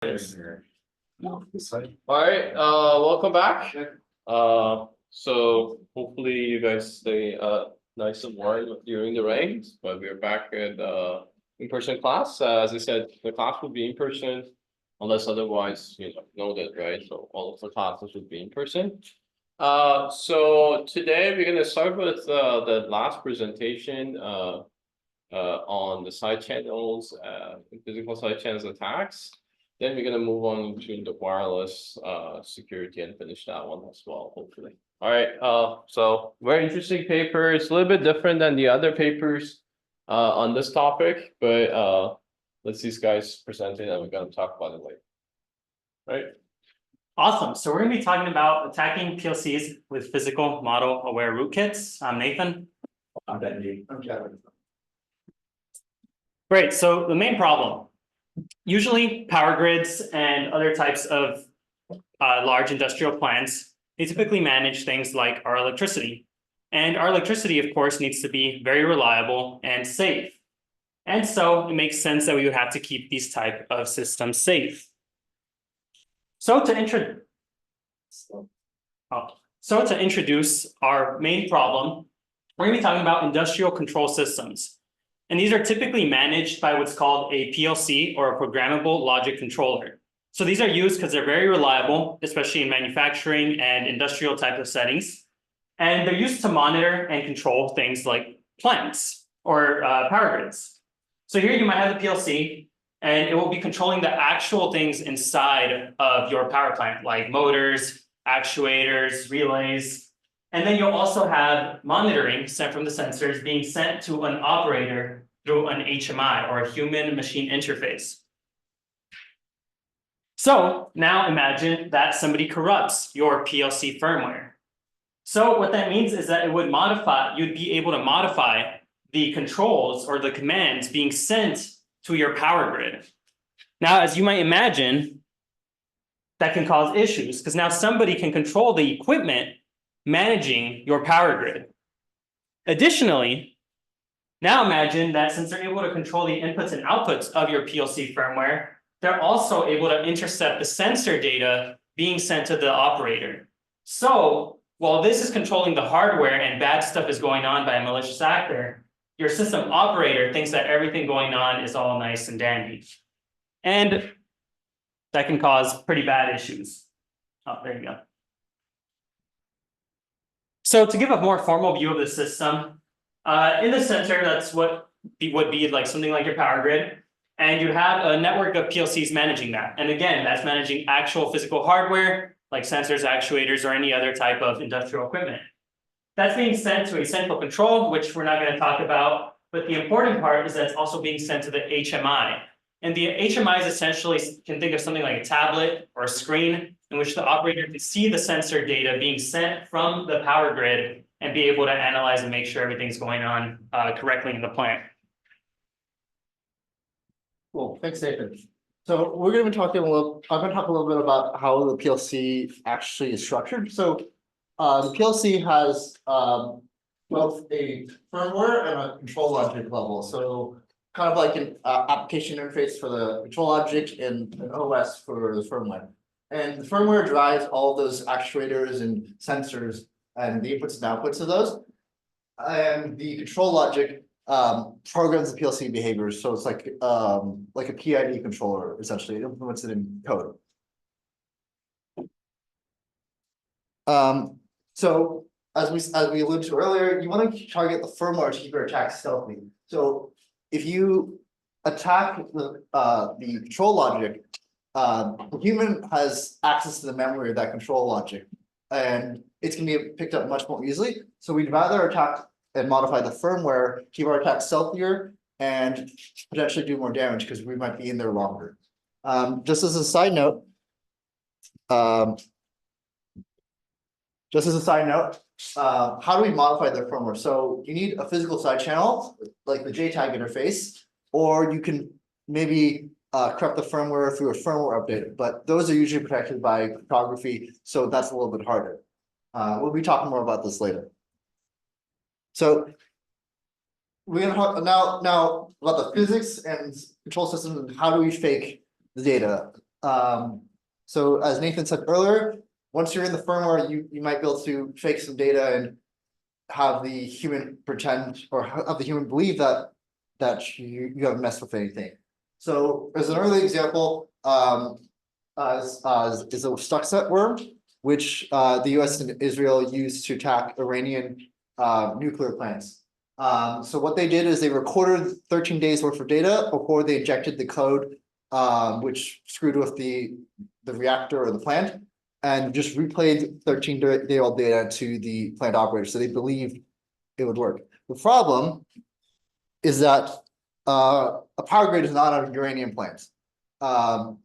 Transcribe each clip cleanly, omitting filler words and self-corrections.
All right, welcome back. So hopefully you guys stay nice and warm during the rains, but we're back at in-person class. As I said, the class will be in person unless otherwise, noted, right? So all of the classes will be in person. So today we're gonna start with the last presentation on the side channels, physical side channels attacks. Then we're gonna move on to the wireless security and finish that one as well, hopefully. All right, so very interesting paper. It's a little bit different than the other papers on this topic, but let's these guys present it and we're gonna talk about it later. Right? Awesome. So we're going to be talking about attacking PLCs with physical model aware rootkits. I'm Nathan. I'm Benji. I'm Kevin. Great. So the main problem, usually power grids and other types of large industrial plants, they typically manage things like our electricity. And our electricity, of course, needs to be very reliable and safe. And so it makes sense that we would have to keep these type of systems safe. So to introduce our main problem, we're going to be talking about industrial control systems. And these are typically managed by what's called a PLC, or a programmable logic controller. So these are used because they're very reliable, especially in manufacturing and industrial type of settings. And they're used to monitor and control things like plants or power grids. So here you might have the PLC, and it will be controlling the actual things inside of your power plant, like motors, actuators, relays. And then you'll also have monitoring sent from the sensors being sent to an operator through an HMI, or a human machine interface. So now imagine that somebody corrupts your PLC firmware. So what that means is that you'd be able to modify the controls or the commands being sent to your power grid. Now, as you might imagine, that can cause issues because now somebody can control the equipment managing your power grid. Additionally, now imagine that since they're able to control the inputs and outputs of your PLC firmware, they're also able to intercept the sensor data being sent to the operator. So while this is controlling the hardware and bad stuff is going on by a malicious actor, your system operator thinks that everything going on is all nice and dandy. And that can cause pretty bad issues. Oh, there you go. So to give a more formal view of the system, in the center, that's what would be like something like your power grid. And you have a network of PLCs managing that. And again, that's managing actual physical hardware, like sensors, actuators, or any other type of industrial equipment. That's being sent to a central control, which we're not going to talk about. But the important part is that it's also being sent to the HMI. And the HMI is essentially, can think of something like a tablet or a screen in which the operator can see the sensor data being sent from the power grid and be able to analyze and make sure everything's going on correctly in the plant. Cool, thanks, Nathan. So we're going to be talking I'm going to talk a little bit about how the PLC actually is structured. So the PLC has both a firmware and a control logic level. So kind of like an application interface for the control logic and an OS for the firmware. And the firmware drives all those actuators and sensors and the inputs and outputs of those. And the control logic programs the PLC behaviors. So it's like a PID controller, essentially. It implements it in code. So as we alluded to earlier, you want to target the firmware to keep your attacks stealthy. So if you attack the control logic, the human has access to the memory of that control logic, and it's going to be picked up much more easily. So we'd rather attack and modify the firmware, keep our attacks stealthier, and potentially do more damage because we might be in there longer. Just as a side note, how do we modify the firmware? So you need a physical side channel, like the JTAG interface, or you can maybe corrupt the firmware through a firmware update, but those are usually protected by cryptography, so that's a little bit harder. We'll be talking more about this later. So we're going to talk now about the physics and control systems and how do we fake the data. So as Nathan said earlier, once you're in the firmware, you might be able to fake some data and have the human pretend or have the human believe that you haven't messed with anything. So as an early example, is a Stuxnet worm, which the US and Israel used to attack Iranian nuclear plants. So what they did is they recorded 13 days worth of data before they injected the code, which screwed with the reactor or the plant, and just replayed 13-day-old data to the plant operator. So they believed it would work. The problem is that a power grid is not a uranium plant. A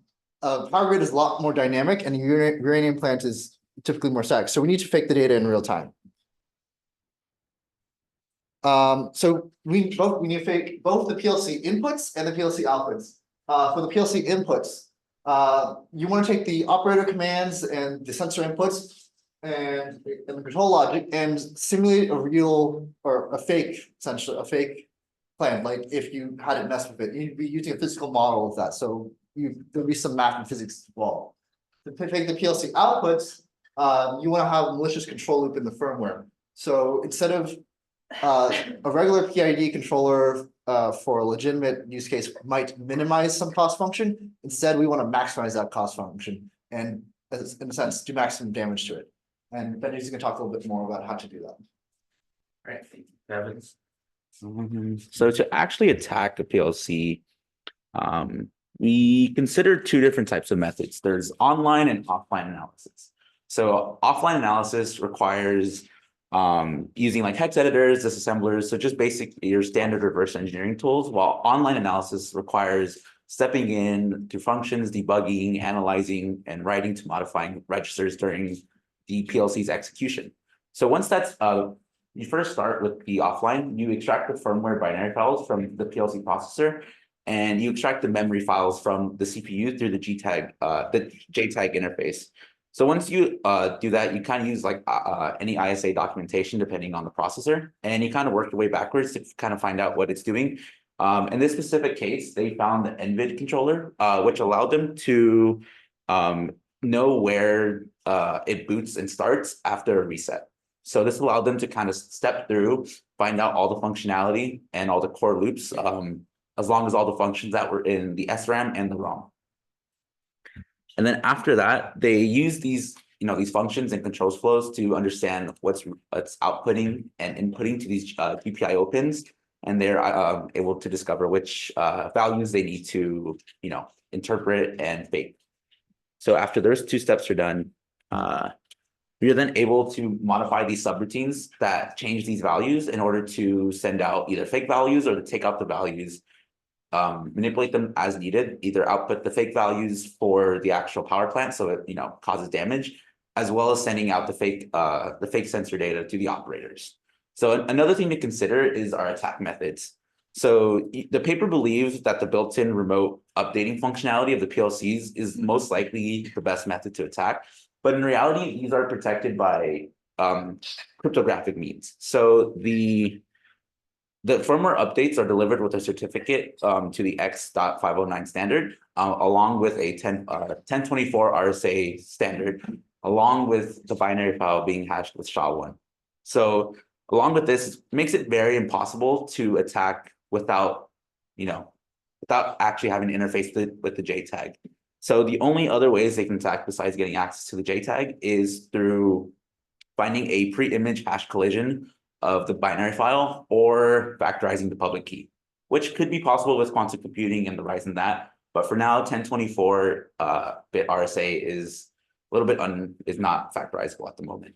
power grid is a lot more dynamic, and a uranium plant is typically more static. So we need to fake the data in real time. So we need to fake both the PLC inputs and the PLC outputs. For the PLC inputs, you want to take the operator commands and the sensor inputs and the control logic and simulate a real or a fake, essentially a fake plan. Like if you hadn't messed with it, you'd be using a physical model of that. So there'll be some math and physics involved. To fake the PLC outputs, you want to have a malicious control loop in the firmware. So instead of a regular PID controller for a legitimate use case might minimize some cost function. Instead, we want to maximize that cost function and, in a sense, do maximum damage to it. And Benji's going to talk a little bit more about how to do that. Right, thank you, Kevin. So to actually attack a PLC, we consider two different types of methods. There's online and offline analysis. So offline analysis requires using like hex editors, disassemblers, so just basically your standard reverse engineering tools, while online analysis requires stepping in to functions, debugging, analyzing, and writing to modifying registers during the PLC's execution. So once that's, you first start with the offline, you extract the firmware binary files from the PLC processor, and you extract the memory files from the CPU through the JTAG interface. So once you do that, you kind of use like any ISA documentation depending on the processor, and you kind of work your way backwards to kind of find out what it's doing. In this specific case, they found the NVID controller, which allowed them to know where it boots and starts after a reset. So this allowed them to kind of step through, find out all the functionality and all the core loops, as long as all the functions that were in the SRAM and the ROM. And then after that, they use these, these functions and controls flows to understand what's outputting and inputting to these GPIO pins, and they're able to discover which values they need to, interpret and fake. So after those two steps are done, we are then able to modify these subroutines that change these values in order to send out either fake values or to take out the values, manipulate them as needed, either output the fake values for the actual power plant so it causes damage, as well as sending out the fake sensor data to the operators. So another thing to consider is our attack methods. So the paper believes that the built-in remote updating functionality of the PLCs is most likely the best method to attack, but in reality, these are protected by cryptographic means. So the firmware updates are delivered with a certificate to the X.509 standard, along with a 1024 RSA standard, along with the binary file being hashed with SHA-1. So along with this, it makes it very impossible to attack without actually having an interface with the JTAG. So the only other ways they can attack besides getting access to the JTAG is through finding a pre-image hash collision of the binary file or factorizing the public key, which could be possible with quantum computing and the rise in that. But for now, 1024-bit RSA is a little bit is not factorizable at the moment.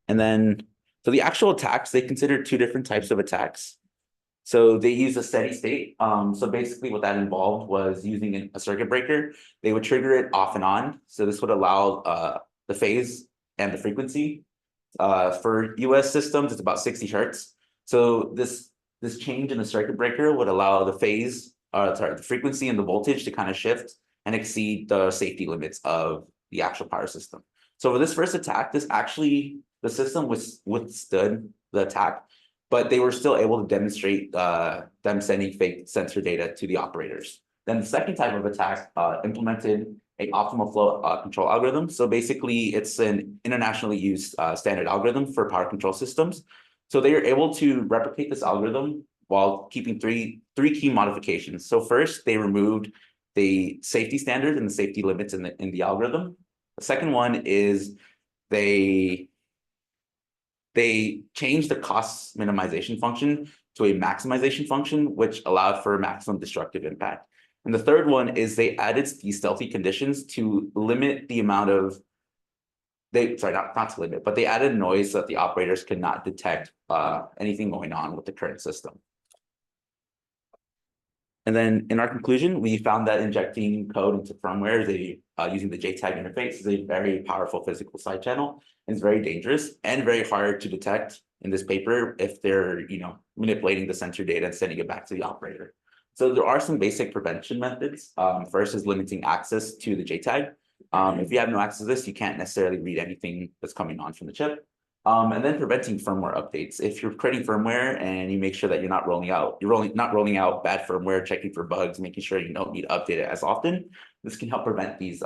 And then, so the actual attacks, they consider two different types of attacks. So they use a steady state. So basically what that involved was using a circuit breaker. They would trigger it off and on. So this would allow the phase and the frequency. For US systems, it's about 60 hertz. So this change in the circuit breaker would allow the phase, the frequency and the voltage to kind of shift and exceed the safety limits of the actual power system. So for this first attack, the system withstood the attack, but they were still able to demonstrate them sending fake sensor data to the operators. Then the second type of attack implemented a optimal flow control algorithm. So basically, it's an internationally used standard algorithm for power control systems. So they are able to replicate this algorithm while keeping three key modifications. So first, they removed the safety standard and the safety limits in the algorithm. The second one is they changed the cost minimization function to a maximization function, which allowed for maximum destructive impact. And the third one is they added these stealthy conditions to limit the amount of not to limit, but they added noise so that the operators could not detect anything going on with the current system. And then in our conclusion, we found that injecting code into firmware using the JTAG interface is a very powerful physical side channel. And it's very dangerous and very hard to detect in this paper if they're manipulating the sensor data and sending it back to the operator. So there are some basic prevention methods. First is limiting access to the JTAG. If you have no access to this, you can't necessarily read anything that's coming on from the chip. And then preventing firmware updates. If you're creating firmware and you make sure that you're not rolling out bad firmware, checking for bugs, making sure you don't need to update it as often, this can help prevent these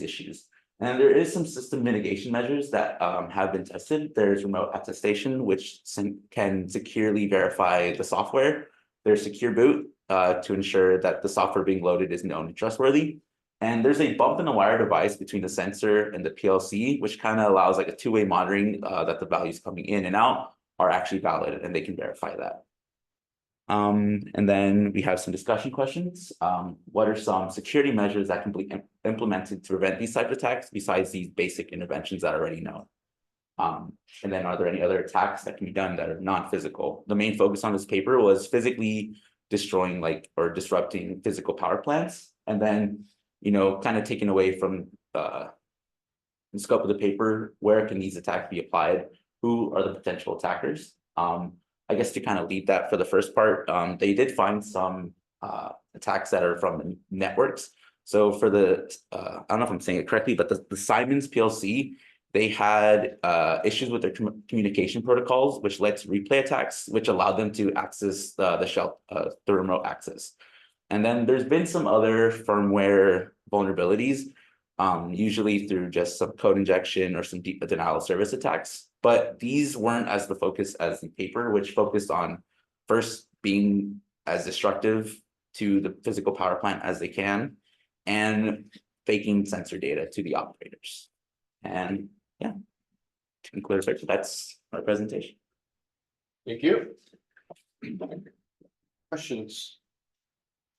issues. And there is some system mitigation measures that have been tested. There's remote attestation, which can securely verify the software. There's secure boot to ensure that the software being loaded is known and trustworthy. And there's a bump in the wire device between the sensor and the PLC, which kind of allows like a two-way monitoring that the values coming in and out are actually valid and they can verify that. And then we have some discussion questions. What are some security measures that can be implemented to prevent these types of attacks besides these basic interventions that are already known? And then are there any other attacks that can be done that are non-physical? The main focus on this paper was physically destroying or disrupting physical power plants. And then kind of taken away from the scope of the paper, where can these attacks be applied? Who are the potential attackers? I guess to kind of lead that for the first part, they did find some attacks that are from networks. So for I don't know if I'm saying it correctly, but the Simons PLC, they had issues with their communication protocols, which led to replay attacks, which allowed them to access the remote access. And then there's been some other firmware vulnerabilities, usually through just some code injection or some deep denial of service attacks. But these weren't as the focus as the paper, which focused on first being as destructive to the physical power plant as they can and faking sensor data to the operators. And yeah, to conclude, that's our presentation. Thank you. Questions?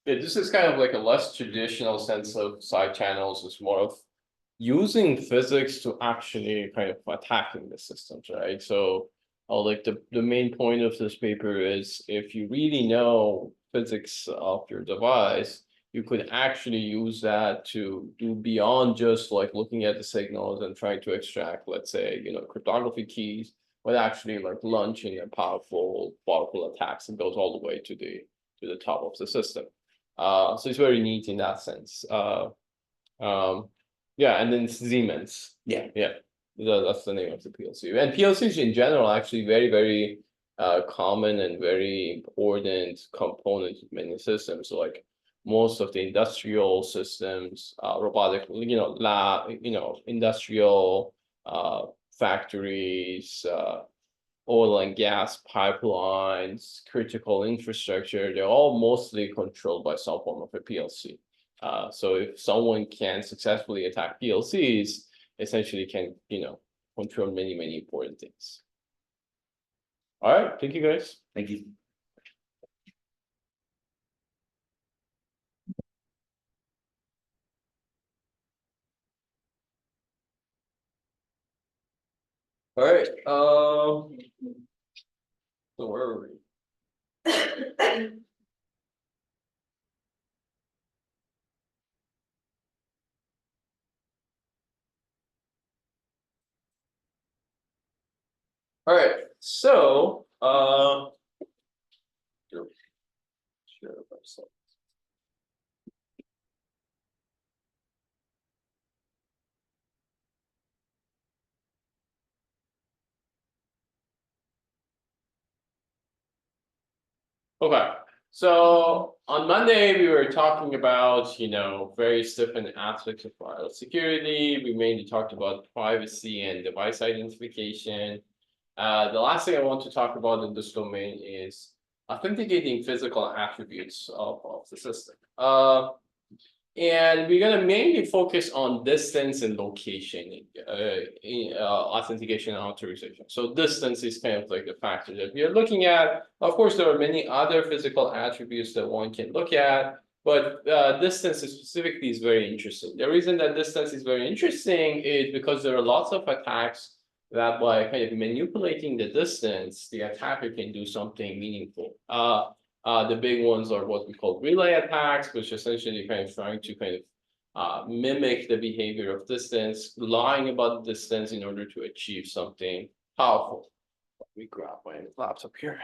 Yeah, this is kind of like a less traditional sense of side channels. It's more of using physics to actually kind of attacking the systems, right? So like the main point of this paper is if you really know physics of your device, you could actually use that to do beyond just like looking at the signals and trying to extract, let's say, cryptography keys, but actually like launching a powerful attacks that goes all the way to the top of the system. So it's very neat in that sense. Yeah, and then Siemens. Yeah. That's the name of the PLC. And PLCs in general actually very, very common and very important component of many systems. So like most of the industrial systems, robotic, lab, industrial factories, oil and gas pipelines, critical infrastructure, they're all mostly controlled by some form of a PLC. So if someone can successfully attack PLCs, essentially can, control many, many important things. All right, thank you guys. Thank you. All right, so where are we? All right, so share website. Okay, So on Monday, we were talking about, various different aspects of wireless security. We mainly talked about privacy and device identification. The last thing I want to talk about in this domain is authenticating physical attributes of the system. And we're gonna mainly focus on distance and location in authentication and authorization. So distance is kind of like the factor that we are looking at. Of course, there are many other physical attributes that one can look at, but distance specifically is very interesting. The reason that distance is very interesting is because there are lots of attacks that by kind of manipulating the distance, the attacker can do something meaningful. The big ones are what we call relay attacks, which essentially kind of trying to kind of mimic the behavior of distance, lying about the distance in order to achieve something powerful. Let me grab my laptop here.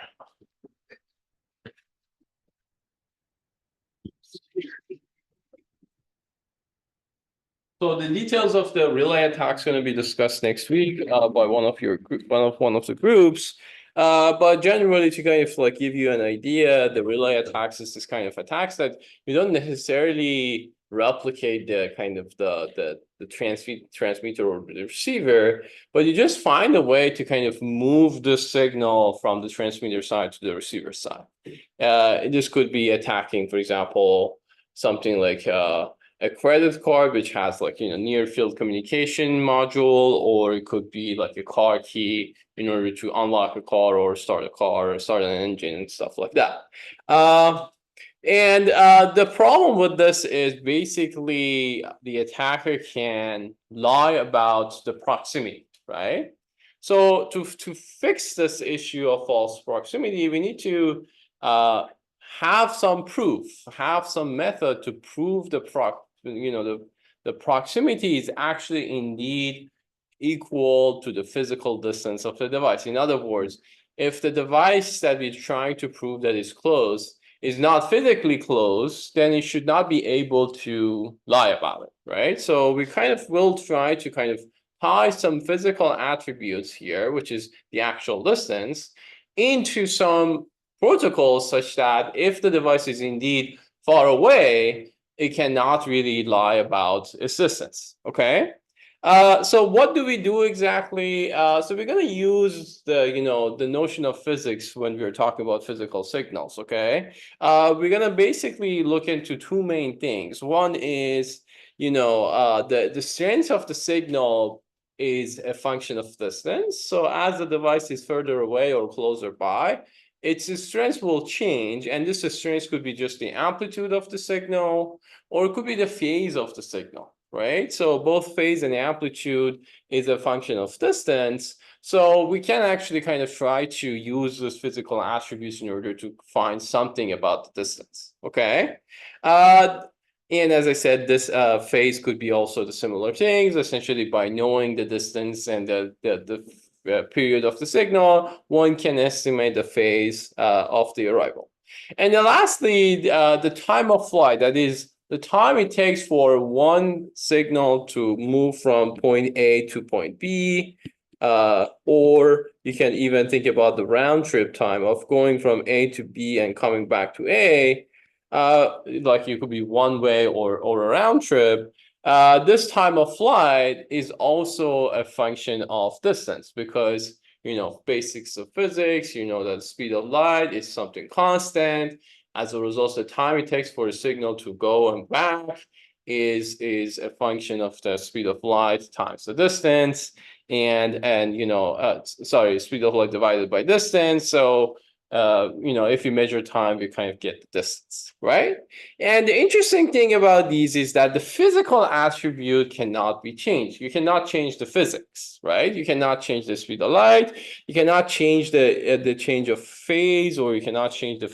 So the details of the relay attack is going to be discussed next week by one of the groups. But generally, to kind of like give you an idea, the relay attacks is this kind of attacks that you don't necessarily replicate the kind of the transmitter or the receiver, but you just find a way to kind of move the signal from the transmitter side to the receiver side. This could be attacking, for example, something like a credit card, which has like, near field communication module, or it could be like a car key in order to unlock a car or start a car or start an engine and stuff like that. And the problem with this is basically the attacker can lie about the proximity, right? So to fix this issue of false proximity, we need to have some proof, have some method to prove the proximity is actually indeed equal to the physical distance of the device. In other words, if the device that we're trying to prove that is close is not physically close, then it should not be able to lie about it, right? So we kind of will try to kind of tie some physical attributes here, which is the actual distance, into some protocols such that if the device is indeed far away, it cannot really lie about its distance, okay? So what do we do exactly? So we're going to use the notion of physics when we're talking about physical signals, okay? We're going to basically look into two main things. One is, the strength of the signal is a function of distance. So as the device is further away or closer by, its strength will change, and this strength could be just the amplitude of the signal, or it could be the phase of the signal, right? So both phase and amplitude is a function of distance. So we can actually kind of try to use those physical attributes in order to find something about the distance, okay? And as I said, this phase could be also the similar things. Essentially, by knowing the distance and the period of the signal, one can estimate the phase of the arrival. And then lastly, the time of flight, that is the time it takes for one signal to move from point A to point B, or you can even think about the round trip time of going from A to B and coming back to A, like it could be one way or a round trip. This time of flight is also a function of distance because, basics of physics, that the speed of light is something constant. As a result, the time it takes for a signal to go and back is a function of the speed of light times the distance, and speed of light divided by distance. So if you measure time, you kind of get the distance, right? And the interesting thing about these is that the physical attribute cannot be changed. You cannot change the physics, right? You cannot change the speed of light. You cannot change the change of phase, or you cannot change the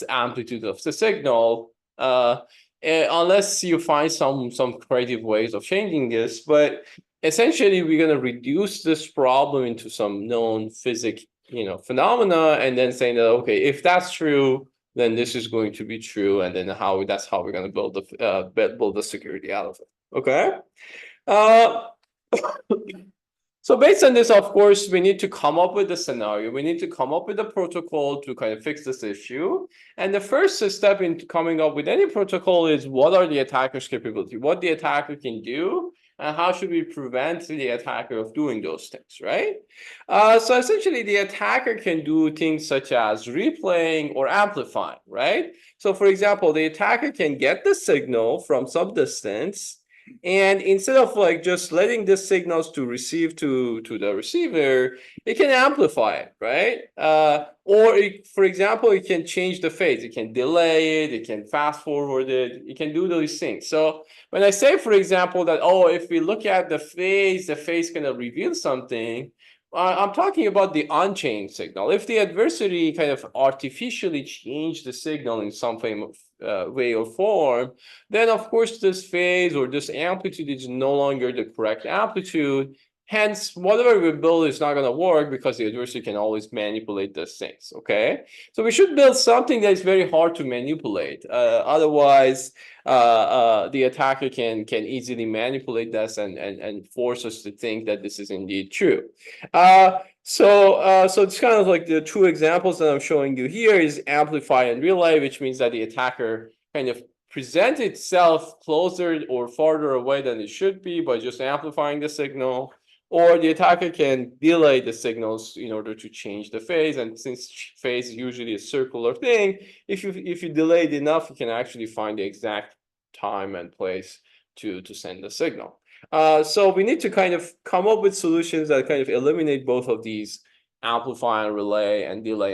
amplitude of the signal, unless you find some creative ways of changing this. But essentially, we're going to reduce this problem into some known physics phenomena, and then saying that, okay, if that's true, then this is going to be true, and then that's how we're going to build the security out of it. Okay. So So based on this, of course, we need to come up with a scenario. We need to come up with a protocol to kind of fix this issue. And the first step in coming up with any protocol is what are the attacker's capability, what the attacker can do, and how should we prevent the attacker of doing those things, right? So essentially, the attacker can do things such as replaying or amplifying, right? So for example, the attacker can get the signal from some distance, and instead of like just letting the signals to receive to the receiver, it can amplify it, right? Or for example, it can change the phase. It can delay it. It can fast forward it. It can do those things. So when I say, for example, that, oh, if we look at the phase gonna reveal something, I'm talking about the on-chain signal. If the adversary kind of artificially changed the signal in some way or form, then of course this phase or this amplitude is no longer the correct amplitude. Hence, whatever we build is not going to work because the adversary can always manipulate these things, okay? So we should build something that is very hard to manipulate. Otherwise, the attacker can easily manipulate this and force us to think that this is indeed true. So it's kind of like the two examples that I'm showing you here is amplify and relay, which means that the attacker kind of presents itself closer or farther away than it should be by just amplifying the signal. Or the attacker can delay the signals in order to change the phase. And since phase is usually a circular thing, if you delay it enough, you can actually find the exact time and place to send the signal. So we need to kind of come up with solutions that kind of eliminate both of these amplify and relay and delay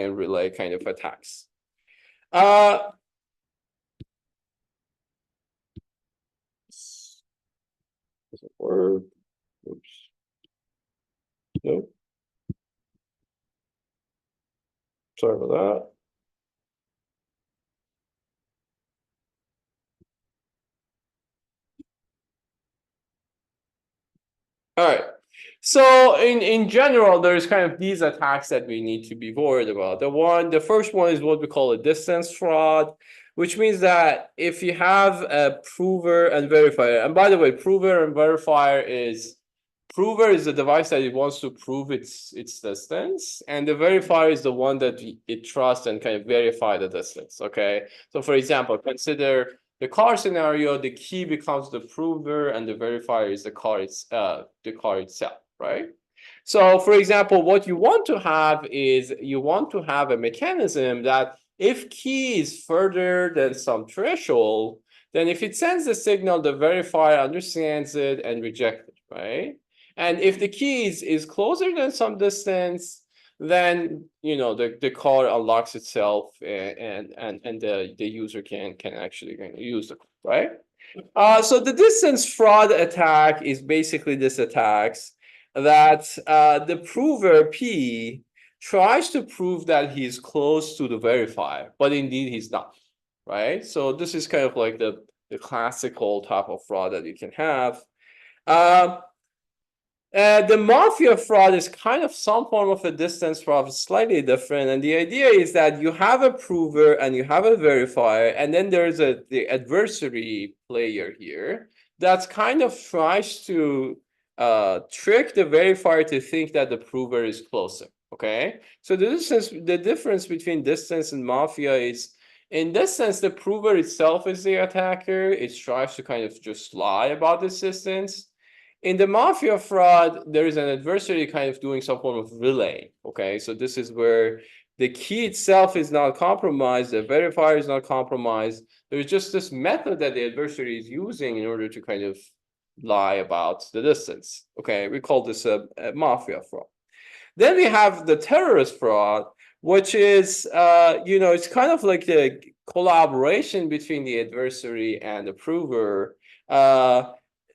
and relay kind of attacks. Doesn't work. Oops. Nope. Sorry about that. All right. So in general, there's kind of these attacks that we need to be worried about. The first one is what we call a distance fraud, which means that if you have a prover and verifier, and by the way, prover and verifier is the device that it wants to prove its distance, and the verifier is the one that it trusts and kind of verify the distance. Okay. So for example, consider the car scenario, the key becomes the prover and the verifier is the car itself, right? So for example, what you want to have is you want to have a mechanism that if key is further than some threshold, then if it sends the signal, the verifier understands it and rejects it, right? And if the key is closer than some distance, then the car unlocks itself and the user can actually use it, right? So the distance fraud attack is basically this attacks that the prover P tries to prove that he's close to the verifier, but indeed he's not, right? So this is kind of like the classical type of fraud that you can have. The mafia fraud is kind of some form of a distance fraud, slightly different. And the idea is that you have a prover and you have a verifier, and then there's the adversary player here that's kind of tries to trick the verifier to think that the prover is closer. Okay, so the difference between distance and mafia is, in this sense, the prover itself is the attacker. It tries to kind of just lie about this distance. In the mafia fraud, there is an adversary kind of doing some form of relay. Okay, so this is where the key itself is not compromised, the verifier is not compromised. There's just this method that the adversary is using in order to kind of lie about the distance. Okay, we call this a mafia fraud. Then we have the terrorist fraud, which is, it's kind of like the collaboration between the adversary and the prover.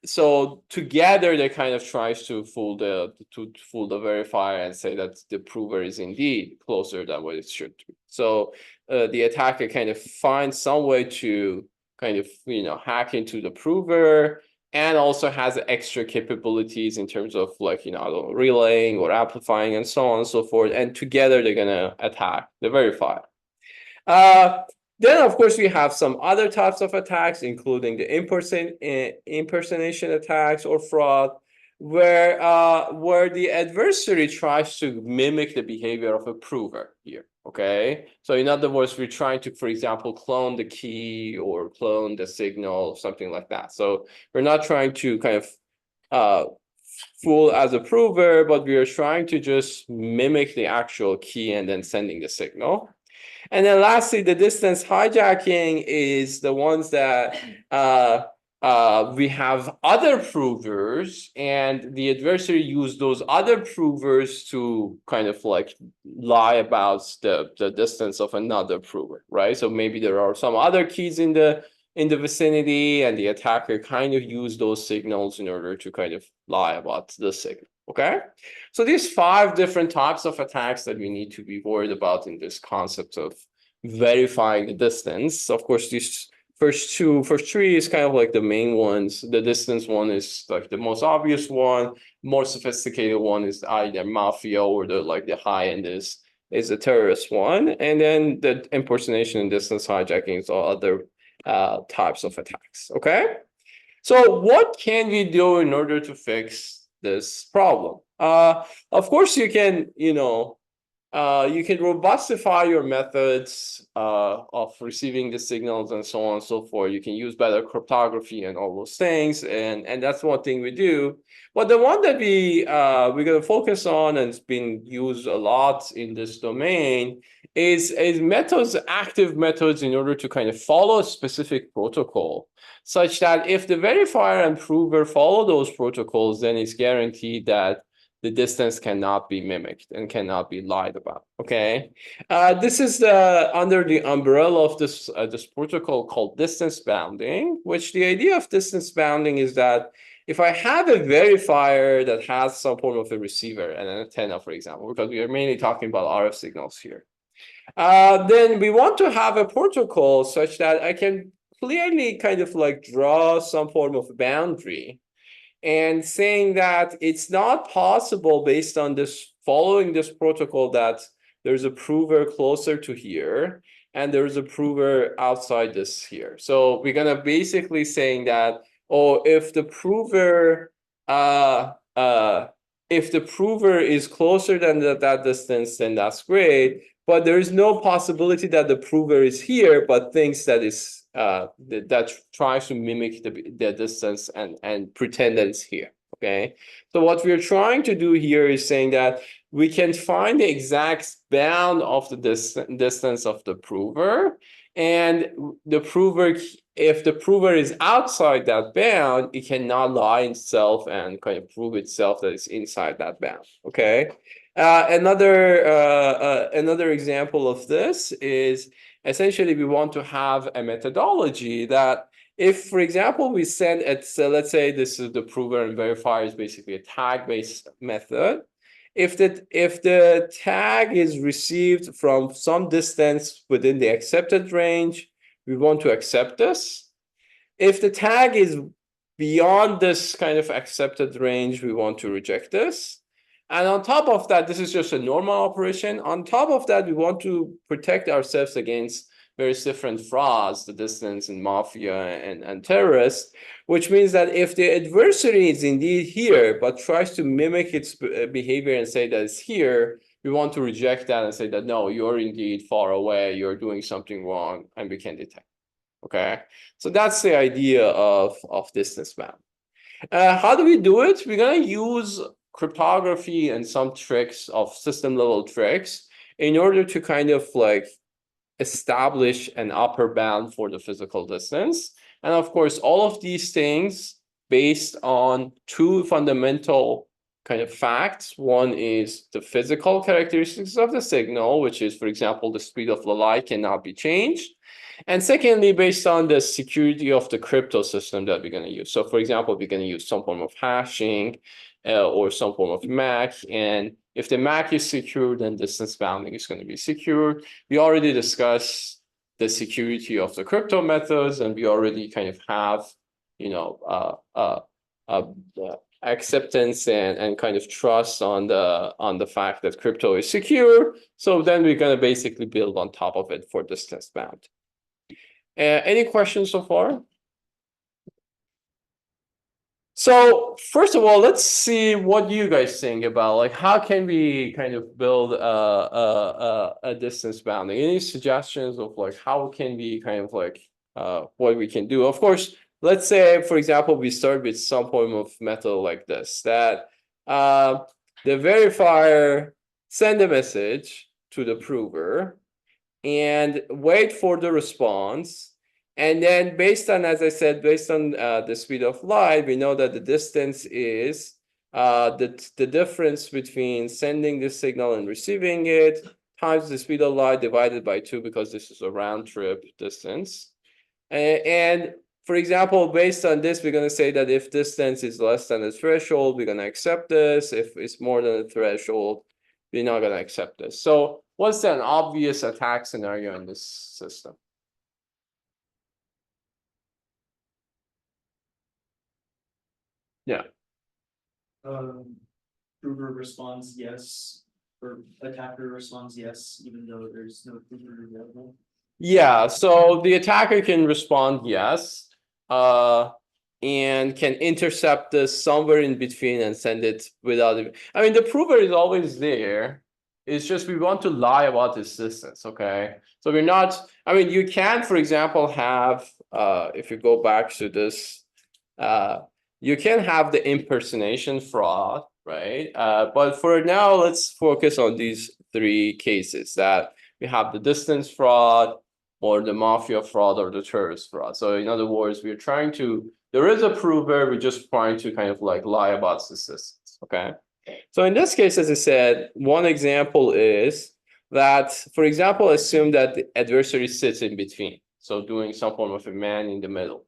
So together they kind of tries to fool the verifier and say that the prover is indeed closer than what it should be. So the attacker kind of finds some way to kind of hack into the prover, and also has extra capabilities in terms of like relaying or amplifying and so on and so forth. And together they're gonna attack the verifier. Then, of course, we have some other types of attacks, including the impersonation attacks or fraud, where the adversary tries to mimic the behavior of a prover here. Okay, so in other words, we're trying to, for example, clone the key or clone the signal, something like that. So we're not trying to kind of fool as a prover, but we are trying to just mimic the actual key and then sending the signal. And then lastly, the distance hijacking is the ones that we have other provers, and the adversary use those other provers to kind of like lie about the distance of another prover, right? So maybe there are some other keys in the vicinity, and the attacker kind of use those signals in order to kind of lie about the signal. Okay, so these 5 different types of attacks that we need to be worried about in this concept of verifying the distance. Of course, these first 3 is kind of like the main ones. The distance one is like the most obvious one. More sophisticated one is either mafia, or the high end is the terrorist one. And then the impersonation and distance hijacking is all other types of attacks. Okay, so what can we do in order to fix this problem? Of course, you can, you can robustify your methods of receiving the signals and so on and so forth. You can use better cryptography and all those things, and that's one thing we do. But the one that we're going to focus on, and it's been used a lot in this domain, is methods, active methods, in order to kind of follow a specific protocol, such that if the verifier and prover follow those protocols, then it's guaranteed that the distance cannot be mimicked and cannot be lied about. Okay, this is under the umbrella of this protocol called distance bounding. Which the idea of distance bounding is that if I have a verifier that has some form of a receiver, an antenna, for example, because we are mainly talking about RF signals here, then we want to have a protocol such that I can clearly kind of like draw some form of boundary, and saying that it's not possible based on this following this protocol that there's a prover closer to here and there's a prover outside this here. So we're gonna basically saying that, oh, if the prover is closer than that distance, then that's great. But there is no possibility that the prover is here, but thinks that is that tries to mimic the distance and pretend that it's here. Okay, so what we're trying to do here is saying that we can find the exact bound of the distance of the prover, and the prover, if the prover is outside that bound, it cannot lie itself and kind of prove itself that it's inside that bound. Okay. Another example of this is essentially we want to have a methodology that if, for example, we send it, so let's say this is the prover and verifier is basically a tag-based method. If the tag is received from some distance within the accepted range, we want to accept this. If the tag is beyond this kind of accepted range, we want to reject this. And on top of that, this is just a normal operation. On top of that, we want to protect ourselves against various different frauds, the distance and mafia and terrorists, which means that if the adversary is indeed here, but tries to mimic its behavior and say that it's here, we want to reject that and say that, no, you're indeed far away, you're doing something wrong, and we can detect. Okay, so that's the idea of distance bound. How do we do it? We're going to use cryptography and some tricks of system level tricks in order to kind of like establish an upper bound for the physical distance. And of course, all of these things based on 2 fundamental kind of facts. One is the physical characteristics of the signal, which is, for example, the speed of the light cannot be changed. And secondly, based on the security of the crypto system that we're going to use. So for example, we're going to use some form of hashing or some form of MAC. And if the MAC is secure, then distance bounding is going to be secure. We already discussed the security of the crypto methods, and we already kind of have, acceptance and kind of trust on the fact that crypto is secure. So then we're going to basically build on top of it for distance bound. Any questions so far? So first of all, let's see what you guys think about like how can we kind of build a distance bounding? Any suggestions of like how can we kind of like what we can do? Of course, let's say for example we start with some form of method like this that the verifier send a message to the prover and wait for the response. And then based on, as I said, based on the speed of light, we know that the distance is the difference between sending this signal and receiving it times the speed of light divided by 2, because this is a round trip distance. And for example, based on this, we're going to say that if distance is less than the threshold, we're going to accept this. If it's more than the threshold, we're not going to accept this. So what's an obvious attack scenario in this system? Yeah. Prover responds yes, or attacker responds yes, even though there's no prover available. Yeah, so the attacker can respond yes, and can intercept this somewhere in between and send it without it. I mean, the prover is always there. It's just we want to lie about this distance, okay? So we're not, I mean, you can, for example, have, if you go back to this, you can have the impersonation fraud, right? But for now, let's focus on these 3 cases that we have the distance fraud, or the mafia fraud, or the terrorist fraud. So in other words, we're trying to, there is a prover, we're just trying to kind of like lie about statistics, okay? So in this case, as I said, one example is that, for example, assume that the adversary sits in between. So doing some form of a man in the middle.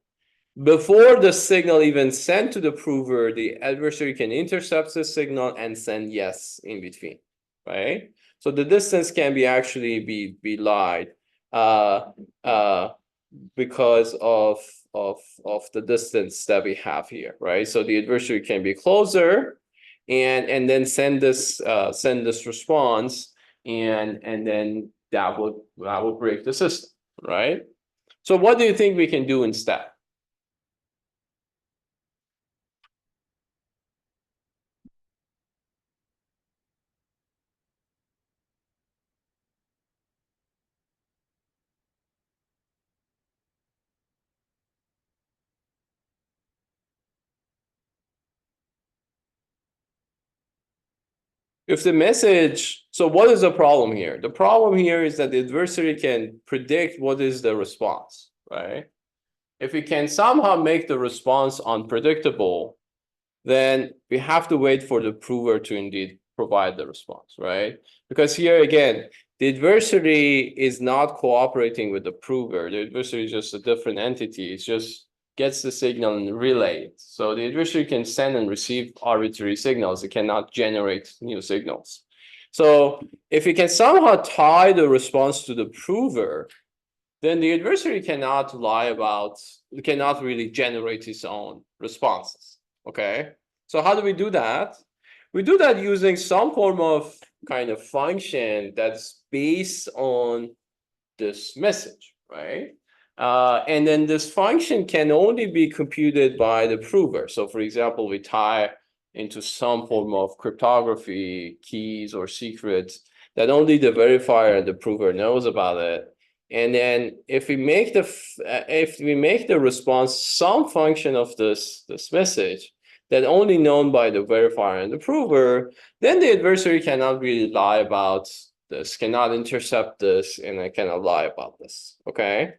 Before the signal even sent to the prover, the adversary can intercept the signal and send yes in between, right? So the distance can be actually be lied because of the distance that we have here, right? So the adversary can be closer and then send this response, and then that will break the system, right? So what do you think we can do instead? If the message, so what is the problem here? The problem here is that the adversary can predict what is the response, right? If we can somehow make the response unpredictable, then we have to wait for the prover to indeed provide the response, right? Because here again, the adversary is not cooperating with the prover. The adversary is just a different entity. It's just gets the signal and relay it. So the adversary can send and receive arbitrary signals. It cannot generate new signals. So if we can somehow tie the response to the prover, then the adversary cannot lie about, cannot really generate its own responses, okay? So how do we do that? We do that using some form of kind of function that's based on this message, right? And then this function can only be computed by the prover. So for example, we tie into some form of cryptography, keys or secrets that only the verifier and the prover knows about it. And then if we make the response some function of this message that only known by the verifier and the prover, then the adversary cannot really lie about this, cannot intercept this, and I cannot lie about this, okay?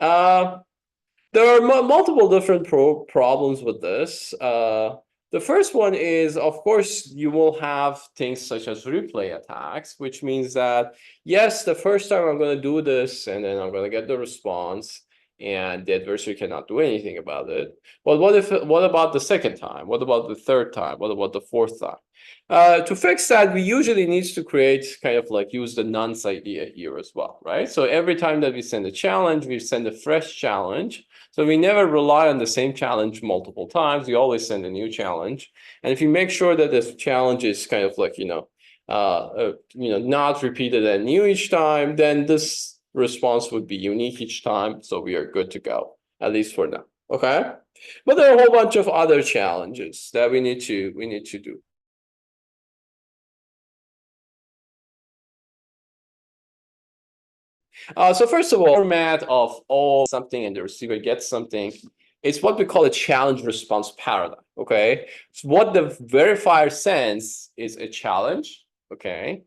There are multiple different problems with this. The first one is, of course, you will have things such as replay attacks, which means that, yes, the first time I'm going to do this, and then I'm going to get the response, and the adversary cannot do anything about it. Well, what about the second time? What about the third time? What about the fourth time? To fix that, we usually need to create kind of like use the nonce idea here as well, right? So every time that we send a challenge, we send a fresh challenge. So we never rely on the same challenge multiple times. We always send a new challenge. And if you make sure that this challenge is kind of like, not repeated and new each time, then this response would be unique each time. So we are good to go, at least for now. okay? But there are a whole bunch of other challenges that we need to do. So first of all, format of all something and the receiver gets something. It's what we call a challenge response paradigm, okay? So what the verifier sends is a challenge, okay?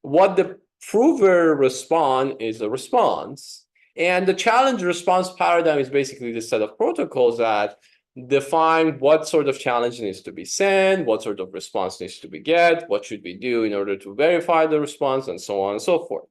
What the prover respond is a response. And the challenge response paradigm is basically the set of protocols that define what sort of challenge needs to be sent, what sort of response needs to be get, what should we do in order to verify the response, and so on and so forth.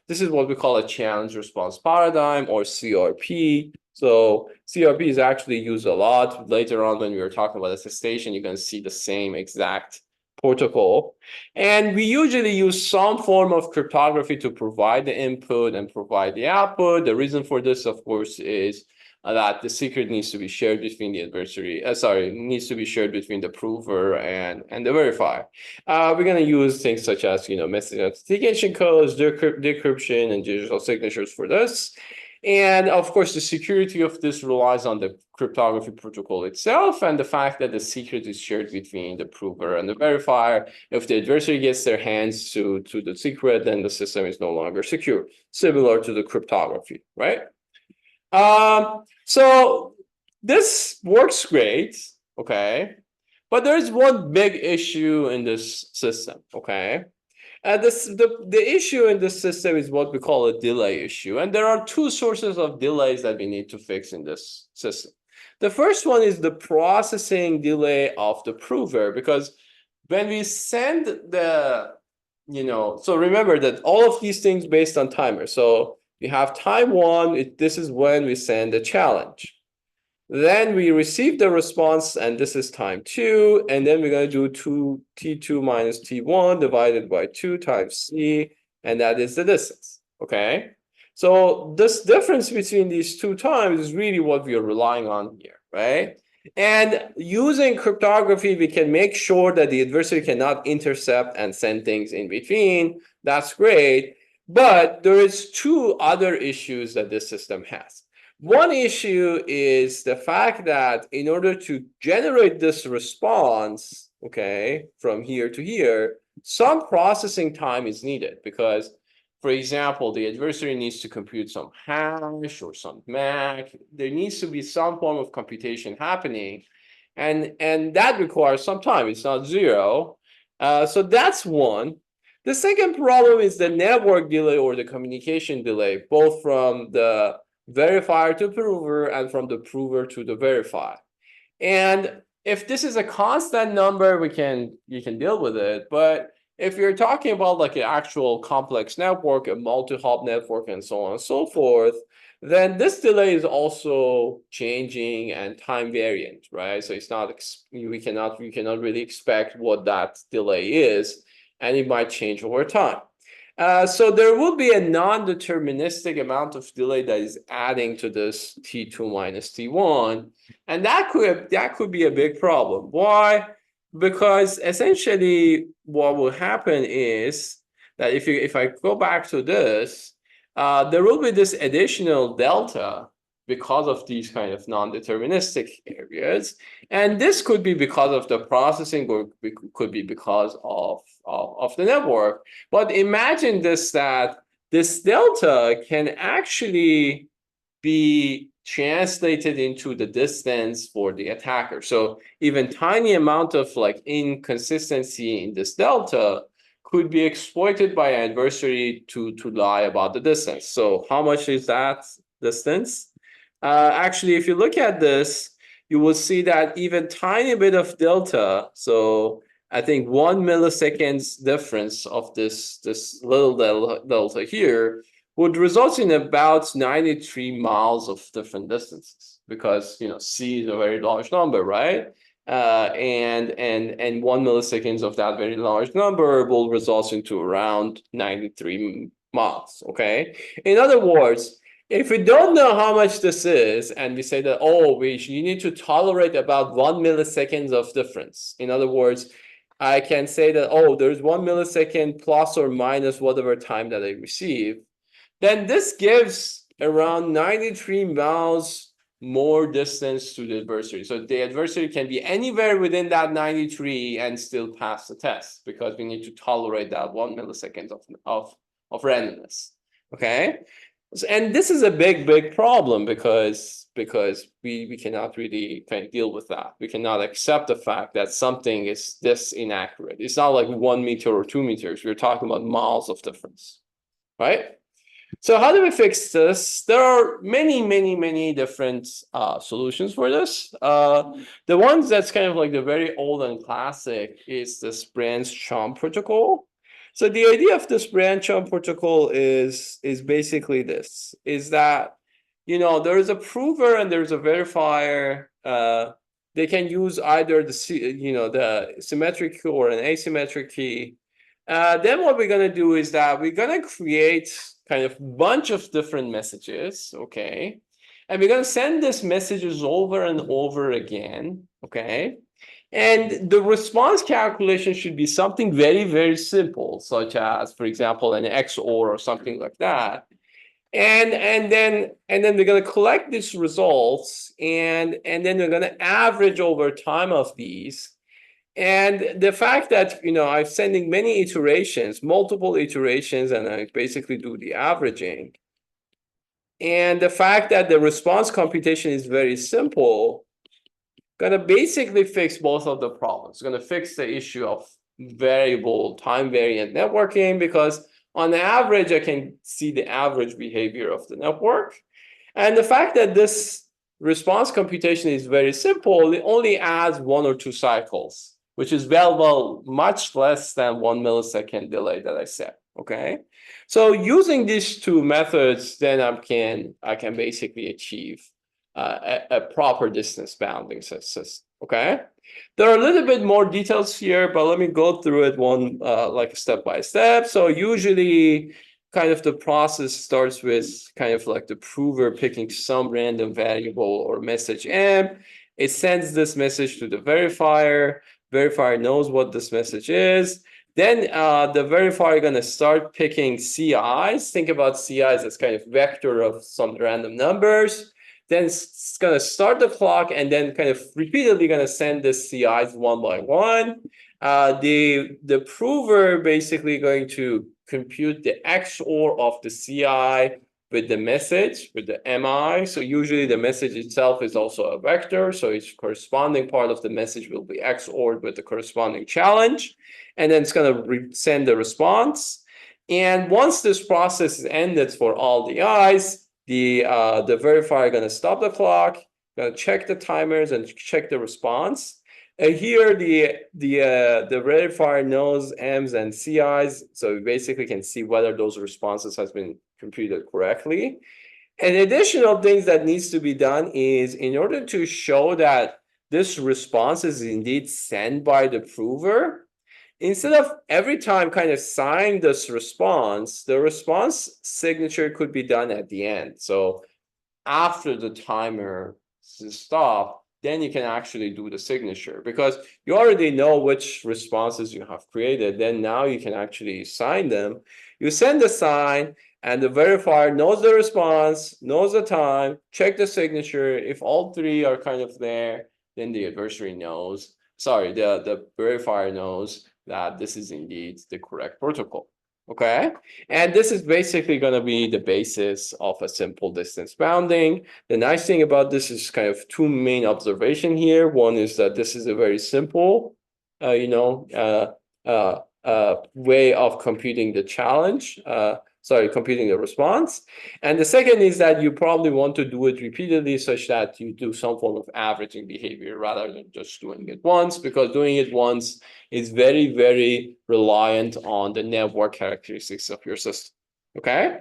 This is what we call a challenge response paradigm, or CRP. So CRP is actually used a lot. Later on, when we were talking about attestation, you're going to see the same exact protocol. And we usually use some form of cryptography to provide the input and provide the output. The reason for this, of course, is that the secret needs to be shared between the adversary, needs to be shared between the prover and the verifier. We're going to use things such as, message authentication codes, decryption, and digital signatures for this. And of course, the security of this relies on the cryptography protocol itself and the fact that the secret is shared between the prover and the verifier. If the adversary gets their hands to the secret, then the system is no longer secure, similar to the cryptography, right? So this works great, okay? But there's one big issue in this system, okay? The issue in this system is what we call a delay issue. And there are two sources of delays that we need to fix in this system. The first one is the processing delay of the prover, because when we send so remember that all of these things based on timer. So you have time one, this is when we send the challenge. Then we receive the response, and this is time two, and then we're going to do T2 minus T1 divided by 2 times C, and that is the distance, okay? So this difference between these two times is really what we are relying on here, right? And using cryptography, we can make sure that the adversary cannot intercept and send things in between. That's great, but there is two other issues that this system has. One issue is the fact that in order to generate this response, okay, from here to here, some processing time is needed because, for example, the adversary needs to compute some hash or some MAC. There needs to be some form of computation happening, and that requires some time. It's not zero. So that's one. The second problem is the network delay or the communication delay, both from the verifier to prover and from the prover to the verifier. And if this is a constant number, you can deal with it. But if you're talking about like an actual complex network, a multi-hop network, and so on and so forth, then this delay is also changing and time variant, right? So it's not we cannot really expect what that delay is, and it might change over time. So there will be a non-deterministic amount of delay that is adding to this T2 minus T1, and that could be a big problem. Why? Because essentially what will happen is that if I go back to this, there will be this additional delta because of these kind of non-deterministic areas, and this could be because of the processing, or could be because of the network. But imagine that this delta can actually be translated into the distance for the attacker. So even tiny amount of like inconsistency in this delta could be exploited by an adversary to lie about the distance. So how much is that distance? Actually, if you look at this, you will see that even tiny bit of delta, so I think 1 millisecond's difference of this little delta here would result in about 93 miles of different distances, because C is a very large number, right? And 1 milliseconds of that very large number will result into around 93 miles. Okay. In other words, if we don't know how much this is, and we say that, you need to tolerate about 1 millisecond of difference. In other words, I can say that, there's 1 millisecond plus or minus whatever time that I receive. Then this gives around 93 miles more distance to the adversary. So the adversary can be anywhere within that 93 and still pass the test because we need to tolerate that 1 millisecond of randomness. Okay. And this is a big problem because we cannot really kind of deal with that. We cannot accept the fact that something is this inaccurate. It's not like 1 meter or 2 meters. We're talking about miles of difference, right? So how do we fix this? There are many different solutions for this. The ones that's kind of like the very old and classic is this branch-chain protocol. So the idea of this branch-chain protocol is basically this, is that, you know, there is a prover and there's a verifier. They can use either the symmetric key or an asymmetric key. Then what we're going to do is that we're going to create kind of bunch of different messages, okay? And we're going to send these messages over and over again, okay? And the response calculation should be something very simple, such as, for example, an XOR or something like that. And then we're going to collect these results, and then we're going to average over time of these. And the fact that, you know, I'm sending many iterations, multiple iterations, and I basically do the averaging. And the fact that the response computation is very simple, gonna basically fix both of the problems. It's gonna fix the issue of variable time variant networking, because on the average, I can see the average behavior of the network. And the fact that this response computation is very simple, it only adds 1 or 2 cycles, which is much less than 1 millisecond delay that I said, okay? So using these 2 methods, then I can basically achieve a proper distance bounding system, okay? There are a little bit more details here, but let me go through it one like step by step. So usually kind of the process starts with kind of like the prover picking some random variable or message M. It sends this message to the verifier. Verifier knows what this message is. Then the verifier going to start picking CIs. Think about CIs as kind of vector of some random numbers. Then it's going to start the clock and then kind of repeatedly going to send the CIs one by one. The prover basically going to compute the XOR of the CI with the message, with the MI. So usually the message itself is also a vector. So each corresponding part of the message will be XORed with the corresponding challenge. And then it's going to send the response. And once this process is ended for all the I's, the verifier going to stop the clock, going to check the timers and check the response. Here, the verifier knows M's and CI's, so we basically can see whether those responses has been computed correctly. And additional things that needs to be done is, in order to show that this response is indeed sent by the prover, instead of every time kind of signing this response, the response signature could be done at the end. So after the timer is stopped, then you can actually do the signature, because you already know which responses you have created. Then now you can actually sign them. You send the sign, and the verifier knows the response, knows the time, check the signature. If all 3 are kind of there, then the adversary knows, sorry, the verifier knows that this is indeed the correct protocol. Okay, and this is basically going to be the basis of a simple distance bounding. The nice thing about this is kind of 2 main observations here. One is that this is a very simple, way of computing the challenge. Computing the response. And the second is that you probably want to do it repeatedly, such that you do some form of averaging behavior rather than just doing it once, because doing it once is very reliant on the network characteristics of your system. Okay.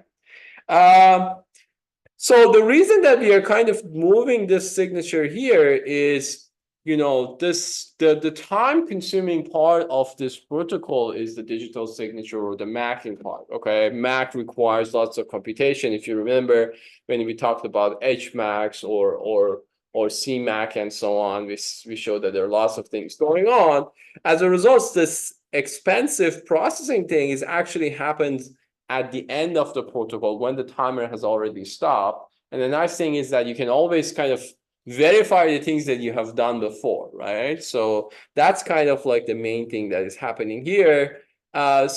So the reason that we are kind of moving this signature here is, you know, the time consuming part of this protocol is the digital signature, or the MACing part. Okay, MAC requires lots of computation. If you remember when we talked about HMACs or CMAC and so on, we showed that there are lots of things going on. As a result, this expensive processing thing is actually happens at the end of the protocol when the timer has already stopped. And the nice thing is that you can always kind of verify the things that you have done before, right? So that's kind of like the main thing that is happening here. And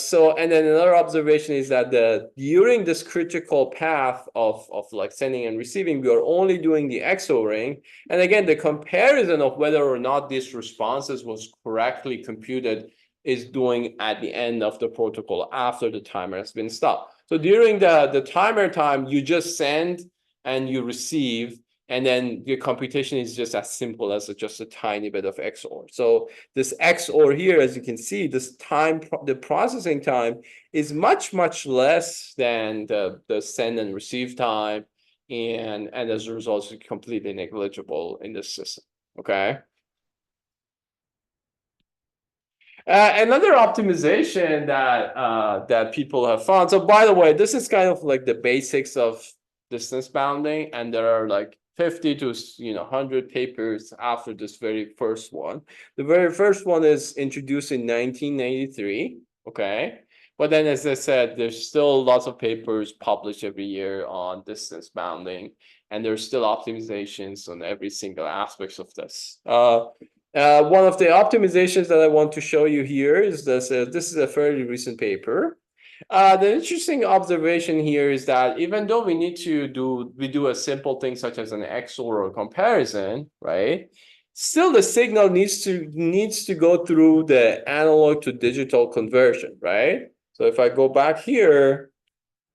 then another observation is that during this critical path of like sending and receiving, we are only doing the XORing. And again, the comparison of whether or not these responses was correctly computed is doing at the end of the protocol after the timer has been stopped. So during the timer time, you just send and you receive, and then your computation is just as simple as just a tiny bit of XOR. So this XOR here, as you can see, this time, the processing time is much, much less than the send and receive time. And as a result, it's completely negligible in this system, okay? Another optimization that people have found. So by the way, this is kind of like the basics of distance bounding, and there are like 50 to 100 papers after this very first one. The very first one is introduced in 1993, okay? But then, as I said, there's still lots of papers published every year on distance bounding, and there's still optimizations on every single aspect of this. One of the optimizations that I want to show you here is this. This is a fairly recent paper. The interesting observation here is that even though we do a simple thing such as an XOR or comparison, right? Still, the signal needs to go through the analog to digital conversion, right? So if I go back here,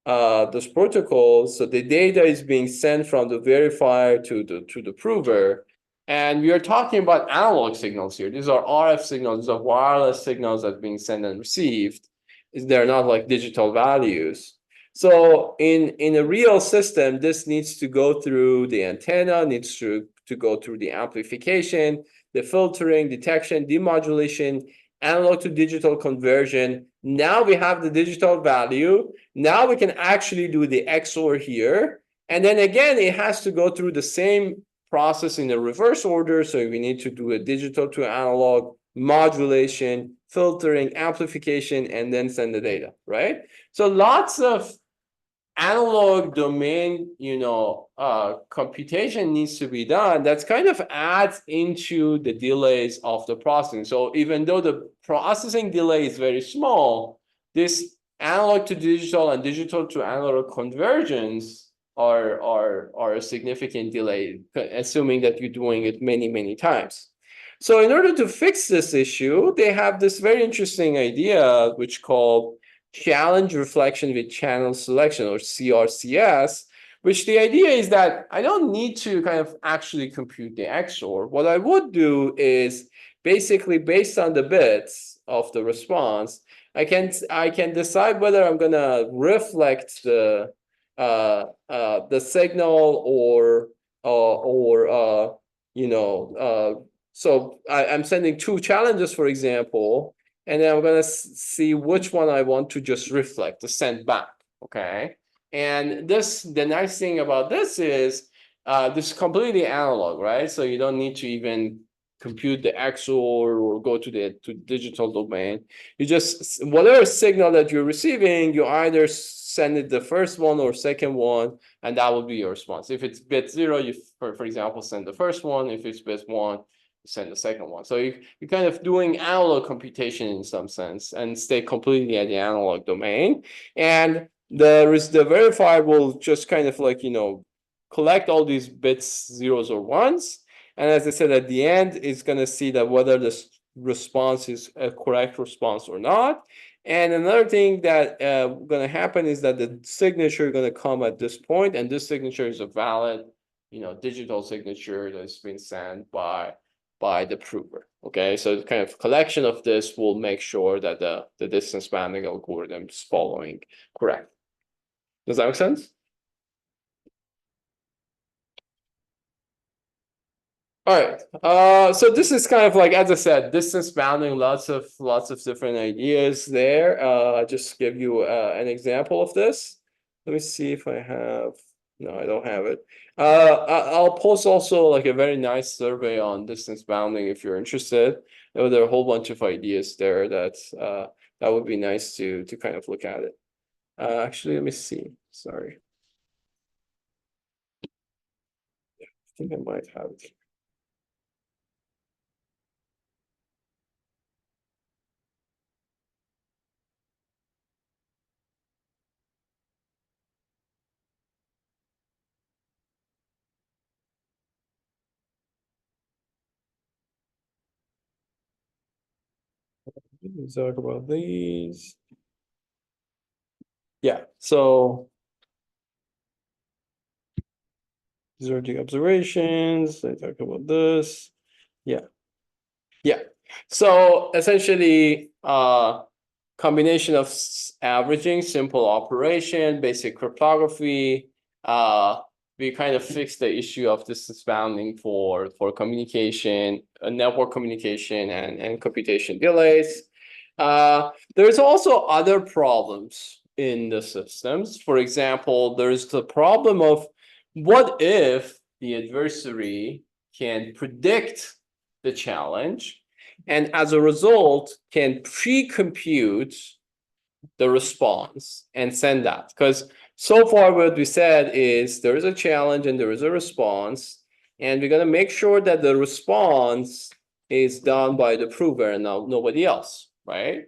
this protocol, so the data is being sent from the verifier to the prover. And we are talking about analog signals here. These are RF signals, these are wireless signals that are being sent and received. They're not like digital values. So in a real system, this needs to go through the antenna, needs to go through the amplification, the filtering, detection, demodulation, analog to digital conversion. Now we have the digital value. Now we can actually do the XOR here. And then again, it has to go through the same process in the reverse order. So we need to do a digital to analog, modulation, filtering, amplification, and then send the data, right? So lots of analog domain, computation needs to be done. That's kind of adds into the delays of the processing. So even though the processing delay is very small, this analog to digital and digital to analog conversions are a significant delay, assuming that you're doing it many, many times. So in order to fix this issue, they have this very interesting idea, which called challenge reflection with channel selection, or CRCS, which the idea is that I don't need to kind of actually compute the XOR. What I would do is basically based on the bits of the response, I can decide whether I'm gonna reflect the signal so I'm sending two challenges, for example, and then I'm going to see which one I want to just reflect, to send back, okay? And the nice thing about this is this is completely analog, right? So you don't need to even compute the XOR or go to digital domain. You just, whatever signal that you're receiving, you either send it the first one or second one, and that will be your response. If it's bit 0, you, for example, send the first one. If it's bit 1, send the second one. So you're kind of doing analog computation in some sense and stay completely at the analog domain. And the verifier will just kind of like, collect all these bits, zeros or ones. And as I said, at the end, it's going to see that whether this response is a correct response or not. And another thing that going to happen is that the signature is going to come at this point, and this signature is a valid, digital signature that's been sent by the prover. Okay, so the kind of collection of this will make sure that the distance bounding algorithm is following correct. Does that make sense? All right. So this is kind of like, as I said, distance bounding, lots of different ideas there. I'll just give you an example of this. Let me see if I have. No, I don't have it. I'll post also like a very nice survey on distance bounding if you're interested. There are a whole bunch of ideas there that would be nice to kind of look at it. Actually, let me see. Sorry. think I might have it. Let's talk about these. Yeah, so these are the observations. Let's talk about this. Yeah. Yeah. So essentially, combination of averaging, simple operation, basic cryptography. We kind of fixed the issue of distance bounding for communication, network communication and computation delays. There's also other problems in the systems. For example, there's the problem of what if the adversary can predict the challenge and as a result can pre-compute the response and send that. Because so far what we said is there is a challenge and there is a response, and we're going to make sure that the response is done by the prover and nobody else, right?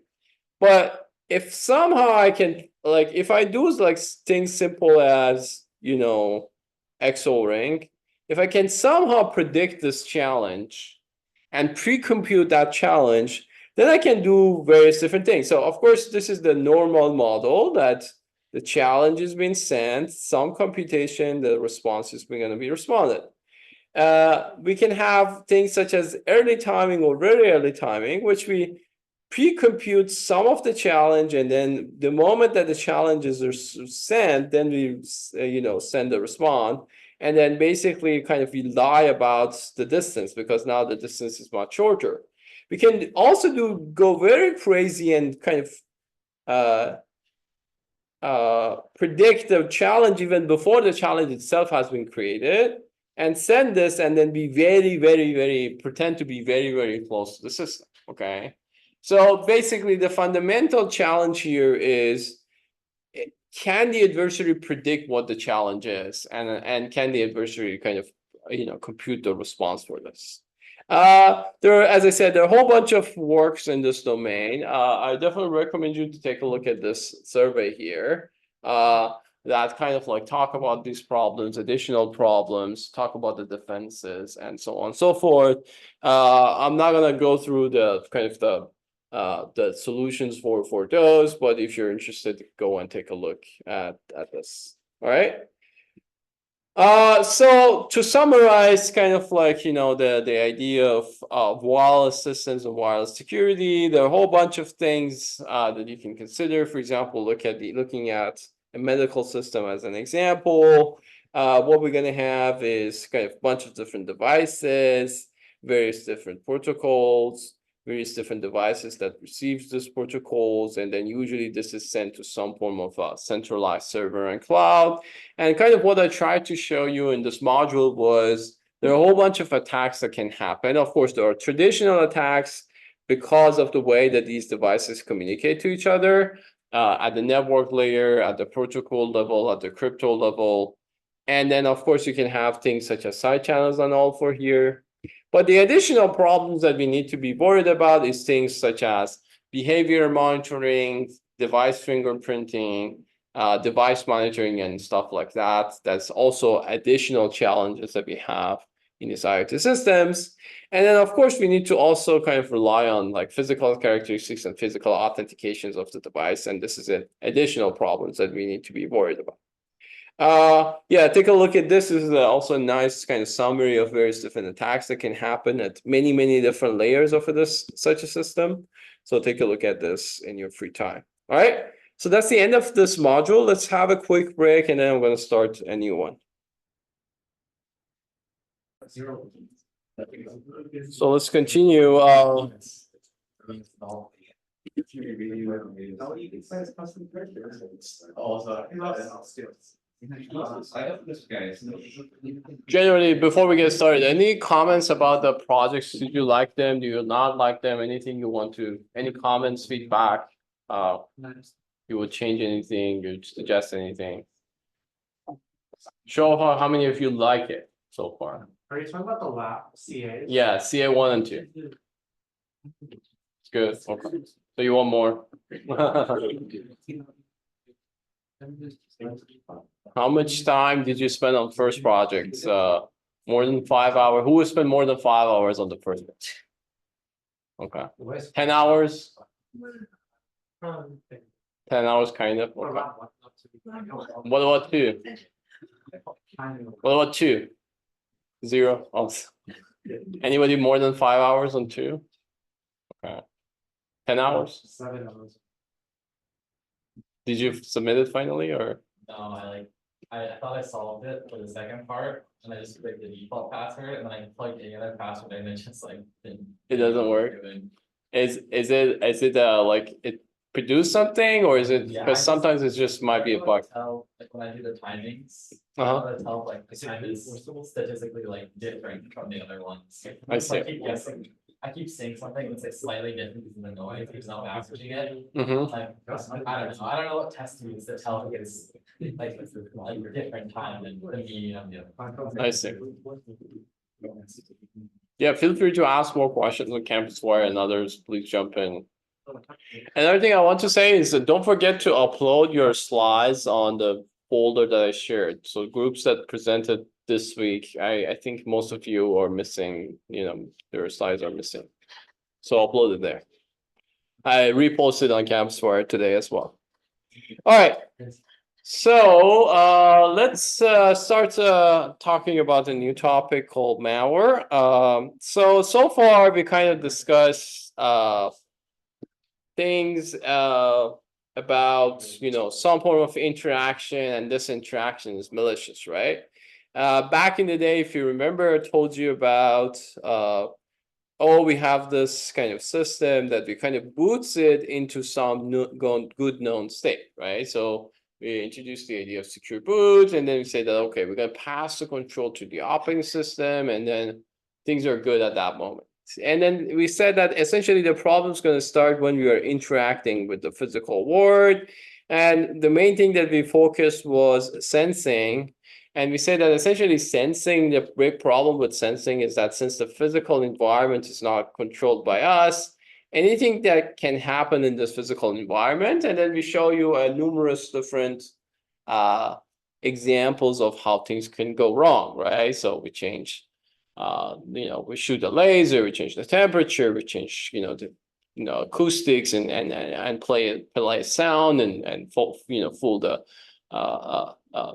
But if somehow I can, like, if I do like things simple as, XORing, if I can somehow predict this challenge and pre-compute that challenge, then I can do various different things. So of course, this is the normal model that the challenge is being sent, some computation, the response is going to be responded. We can have things such as early timing or very early timing, which we pre-compute some of the challenge, and then the moment that the challenges are sent, then we send the response, and then basically kind of we lie about the distance because now the distance is much shorter. We can also go very crazy and kind of predict the challenge even before the challenge itself has been created and send this and then be very, very, very pretend to be very, very close to the system. Okay. So basically the fundamental challenge here is, can the adversary predict what the challenge is? And can the adversary kind of, compute the response for this? As I said, there are a whole bunch of works in this domain. I definitely recommend you to take a look at this survey here. That kind of like talk about these problems, additional problems, talk about the defenses and so on and so forth. I'm not gonna go through the kind of the solutions for those, but if you're interested, go and take a look at this. All right. So to summarize, kind of like the idea of wireless systems and wireless security, there are a whole bunch of things that you can consider. For example, looking at a medical system as an example. What we're going to have is kind of a bunch of different devices, various different protocols, various different devices that receives these protocols, and then usually this is sent to some form of a centralized server and cloud. And kind of what I tried to show you in this module was there are a whole bunch of attacks that can happen. Of course, there are traditional attacks because of the way that these devices communicate to each other at the network layer, at the protocol level, at the crypto level. And then, of course, you can have things such as side channels and all for here. But the additional problems that we need to be worried about is things such as behavior monitoring, device fingerprinting, device monitoring and stuff like that. That's also additional challenges that we have in these IoT systems. And then, of course, we need to also kind of rely on like physical characteristics and physical authentications of the device. And this is an additional problems that we need to be worried about. Yeah, take a look at this. This is also a nice kind of summary of various different attacks that can happen at many, many different layers of such a system. So take a look at this in your free time. All right. So that's the end of this module. Let's have a quick break and then I'm going to start a new one. So let's continue. Generally, before we get started, any comments about the projects? Did you like them? Do you not like them? Anything you want to, any comments, feedback? You would change anything, you'd suggest anything? Show how many of you like it so far. Are you talking about the lab CA? Yeah, CA 1 and 2. It's good. Okay. So you want more? How much time did you spend on first project? More than 5 hours? Who would spend more than 5 hours on the first one? Okay, 10 hours? 10 hours kind of, okay. What about 2? What about 2? 0? Oh. Anybody more than 5 hours on 2? Okay. 10 hours? 7 hours. Did you submit it finally or? No, I thought I solved it for the second part, and I just clicked the default password, and then I plugged any other password, and it just like didn't. It doesn't work? Is it like it produced something or is it, Yeah, I because just- sometimes it just might be a bug. Tell, like when I do the timings, Uh-huh. I tell like the time is statistically like different from the other ones. I see. keep guessing, I keep saying something that's like slightly different because of the noise, because I'm averaging it. Mm-hmm. Like, I don't know what test to use to tell if it's like different time than the median of the other. I see. Yeah, feel free to ask more questions on CampusWire and others, please jump in. Another thing I want to say is that don't forget to upload your slides on the folder that I shared. So groups that presented this week, I think most of you are missing, their slides are missing. So upload it there. I reposted on CampusWire today as well. All right. So let's start talking about a new topic called malware. So far we kind of discussed things about some form of interaction, and this interaction is malicious, right? Back in the day, if you remember, I told you about we have this kind of system that we kind of boots it into some good known state, right? So we introduced the idea of secure boot, and then we say that, okay, we're going to pass the control to the operating system, and then things are good at that moment. And then we said that essentially the problem is going to start when we are interacting with the physical world. And the main thing that we focused was sensing. And we said that essentially sensing, the big problem with sensing is that since the physical environment is not controlled by us, anything that can happen in this physical environment, and then we show you numerous different examples of how things can go wrong, right? So we change, we shoot a laser, we change the temperature, we change, the acoustics and play sound and fool the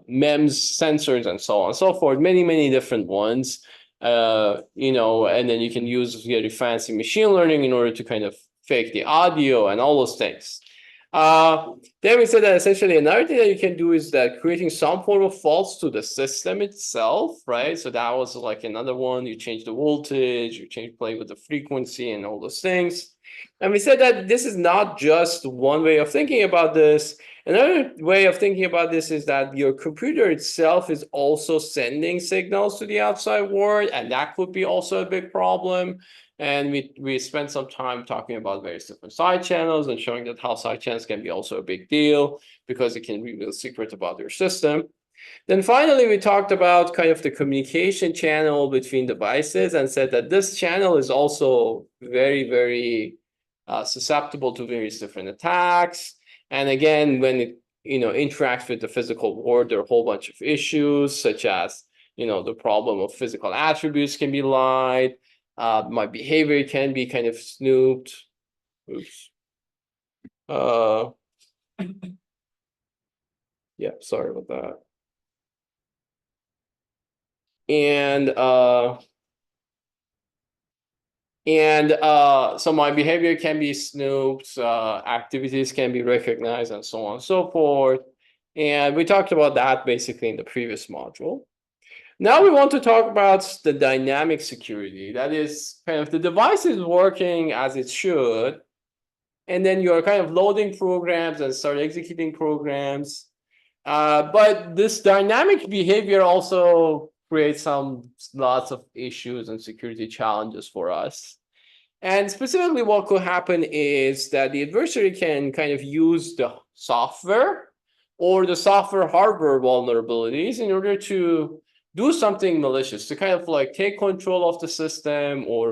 MEMS sensors and so on and so forth, many different ones. And then you can use very fancy machine learning in order to kind of fake the audio and all those things. Then we said that essentially another thing that you can do is that creating some form of faults to the system itself, right? So that was like another one. You change the voltage, you play with the frequency and all those things. And we said that this is not just one way of thinking about this. Another way of thinking about this is that your computer itself is also sending signals to the outside world, and that could be also a big problem. And we spent some time talking about various different side channels and showing that how side channels can be also a big deal because it can reveal secrets about your system. Then finally, we talked about kind of the communication channel between devices and said that this channel is also very susceptible to various different attacks. And again, when it interacts with the physical world, there are a whole bunch of issues such as the problem of physical attributes can be lied. My behavior can be kind of snooped. Oops. Yeah, sorry about that. So my behavior can be snooped, activities can be recognized, and so on and so forth. And we talked about that basically in the previous module. Now we want to talk about the dynamic security. That is kind of the device is working as it should. And then you're kind of loading programs and start executing programs. But this dynamic behavior also creates lots of issues and security challenges for us. And specifically what could happen is that the adversary can kind of use the software or the software hardware vulnerabilities in order to do something malicious, to kind of like take control of the system or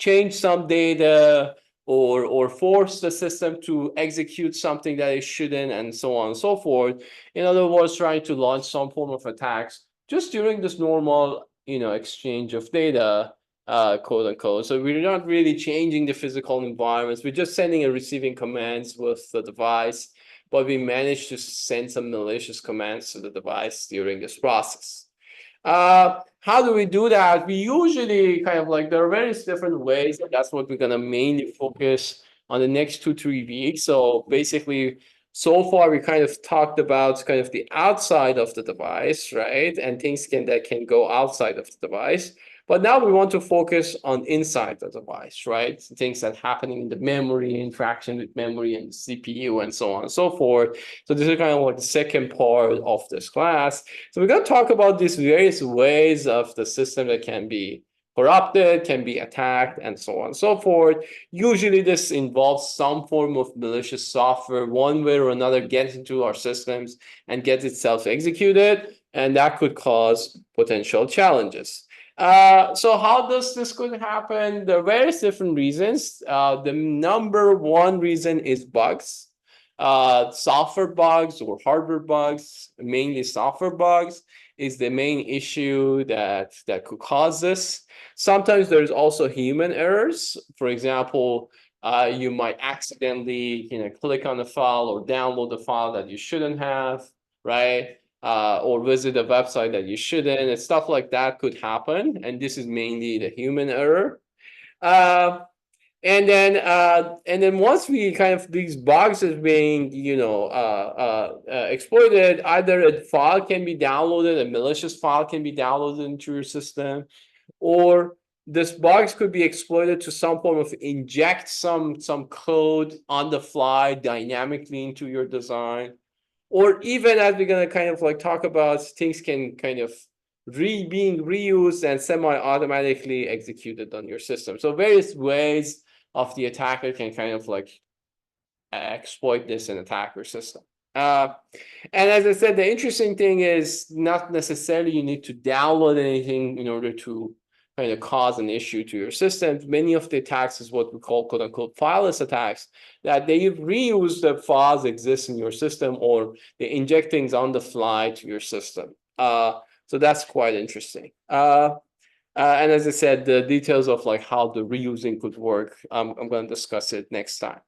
change some data or force the system to execute something that it shouldn't, and so on and so forth. In other words, trying to launch some form of attacks just during this normal, exchange of data, quote unquote. So we're not really changing the physical environments. We're just sending and receiving commands with the device, but we managed to send some malicious commands to the device during this process. How do we do that? We usually kind of like, there are various different ways, and that's what we're gonna mainly focus on the next 2-3 weeks. So basically, so far we kind of talked about kind of the outside of the device, right? And things that can go outside of the device. But now we want to focus on inside the device, right? Things that happening in the memory, interaction with memory and CPU, and so on and so forth. So this is kind of like the second part of this class. So we're going to talk about these various ways of the system that can be corrupted, can be attacked, and so on and so forth. Usually this involves some form of malicious software, one way or another, gets into our systems and gets itself executed, and that could cause potential challenges. So how does this could happen? There are various different reasons. The number one reason is bugs. Software bugs or hardware bugs, mainly software bugs, is the main issue that could cause this. Sometimes there's also human errors. For example, you might accidentally click on a file or download a file that you shouldn't have, right? Or visit a website that you shouldn't, and stuff like that could happen. And this is mainly the human error. And then once we kind of these bugs is being exploited, either a file can be downloaded, a malicious file can be downloaded into your system, or this bugs could be exploited to some form of inject some code on the fly dynamically into your design. Or even, as we're going to kind of like talk about, things can kind of being reused and semi-automatically executed on your system. So various ways of the attacker can kind of like exploit this and attack your system. And as I said, the interesting thing is not necessarily you need to download anything in order to kind of cause an issue to your system. Many of the attacks is what we call quote unquote fileless attacks, that they reuse the files exist in your system, or they inject things on the fly to your system. So that's quite interesting. And as I said, the details of like how the reusing could work, I'm going to discuss it next time.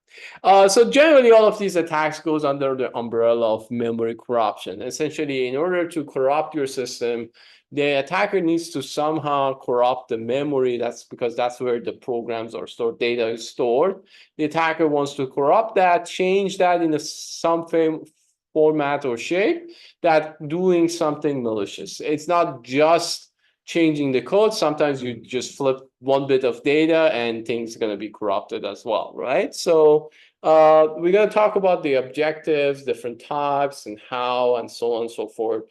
So generally, all of these attacks goes under the umbrella of memory corruption. Essentially, in order to corrupt your system, the attacker needs to somehow corrupt the memory. That's because that's where the programs or stored data is stored. The attacker wants to corrupt that, change that in some format or shape, that doing something malicious. It's not just changing the code. Sometimes you just flip one bit of data and things are going to be corrupted as well, right? So we're going to talk about the objectives, different types, and how, and so on and so forth,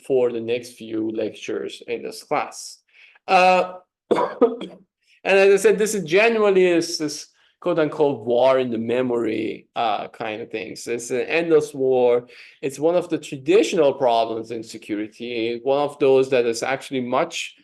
for the next few lectures in this class. And as I said, this is generally this quote unquote war in the memory kind of things. It's an endless war. It's one of the traditional problems in security, one of those that is actually much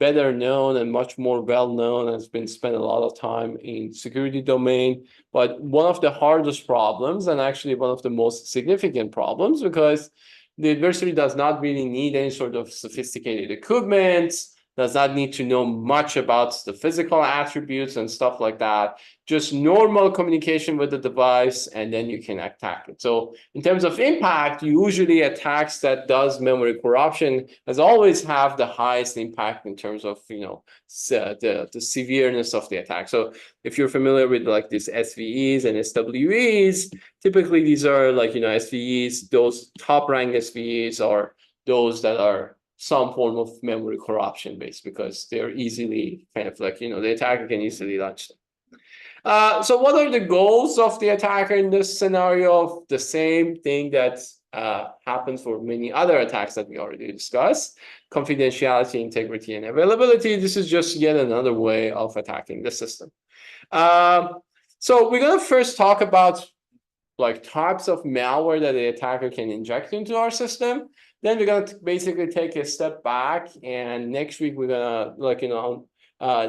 better known and much more well known, has been spent a lot of time in security domain, but one of the hardest problems, and actually one of the most significant problems, because the adversary does not really need any sort of sophisticated equipment, does not need to know much about the physical attributes and stuff like that. Just normal communication with the device, and then you can attack it. So in terms of impact, usually attacks that does memory corruption has always have the highest impact in terms of the severeness of the attack. So if you're familiar with like these SVEs and SWEs, typically these are like SVEs, those top rank SVEs are those that are some form of memory corruption based, because they're easily kind of like, the attacker can easily launch them. So what are the goals of the attacker in this scenario? The same thing that happens for many other attacks that we already discussed: confidentiality, integrity, and availability. This is just yet another way of attacking the system. So we're going to first talk about like types of malware that the attacker can inject into our system. Then we're gonna basically take a step back, and next week we're gonna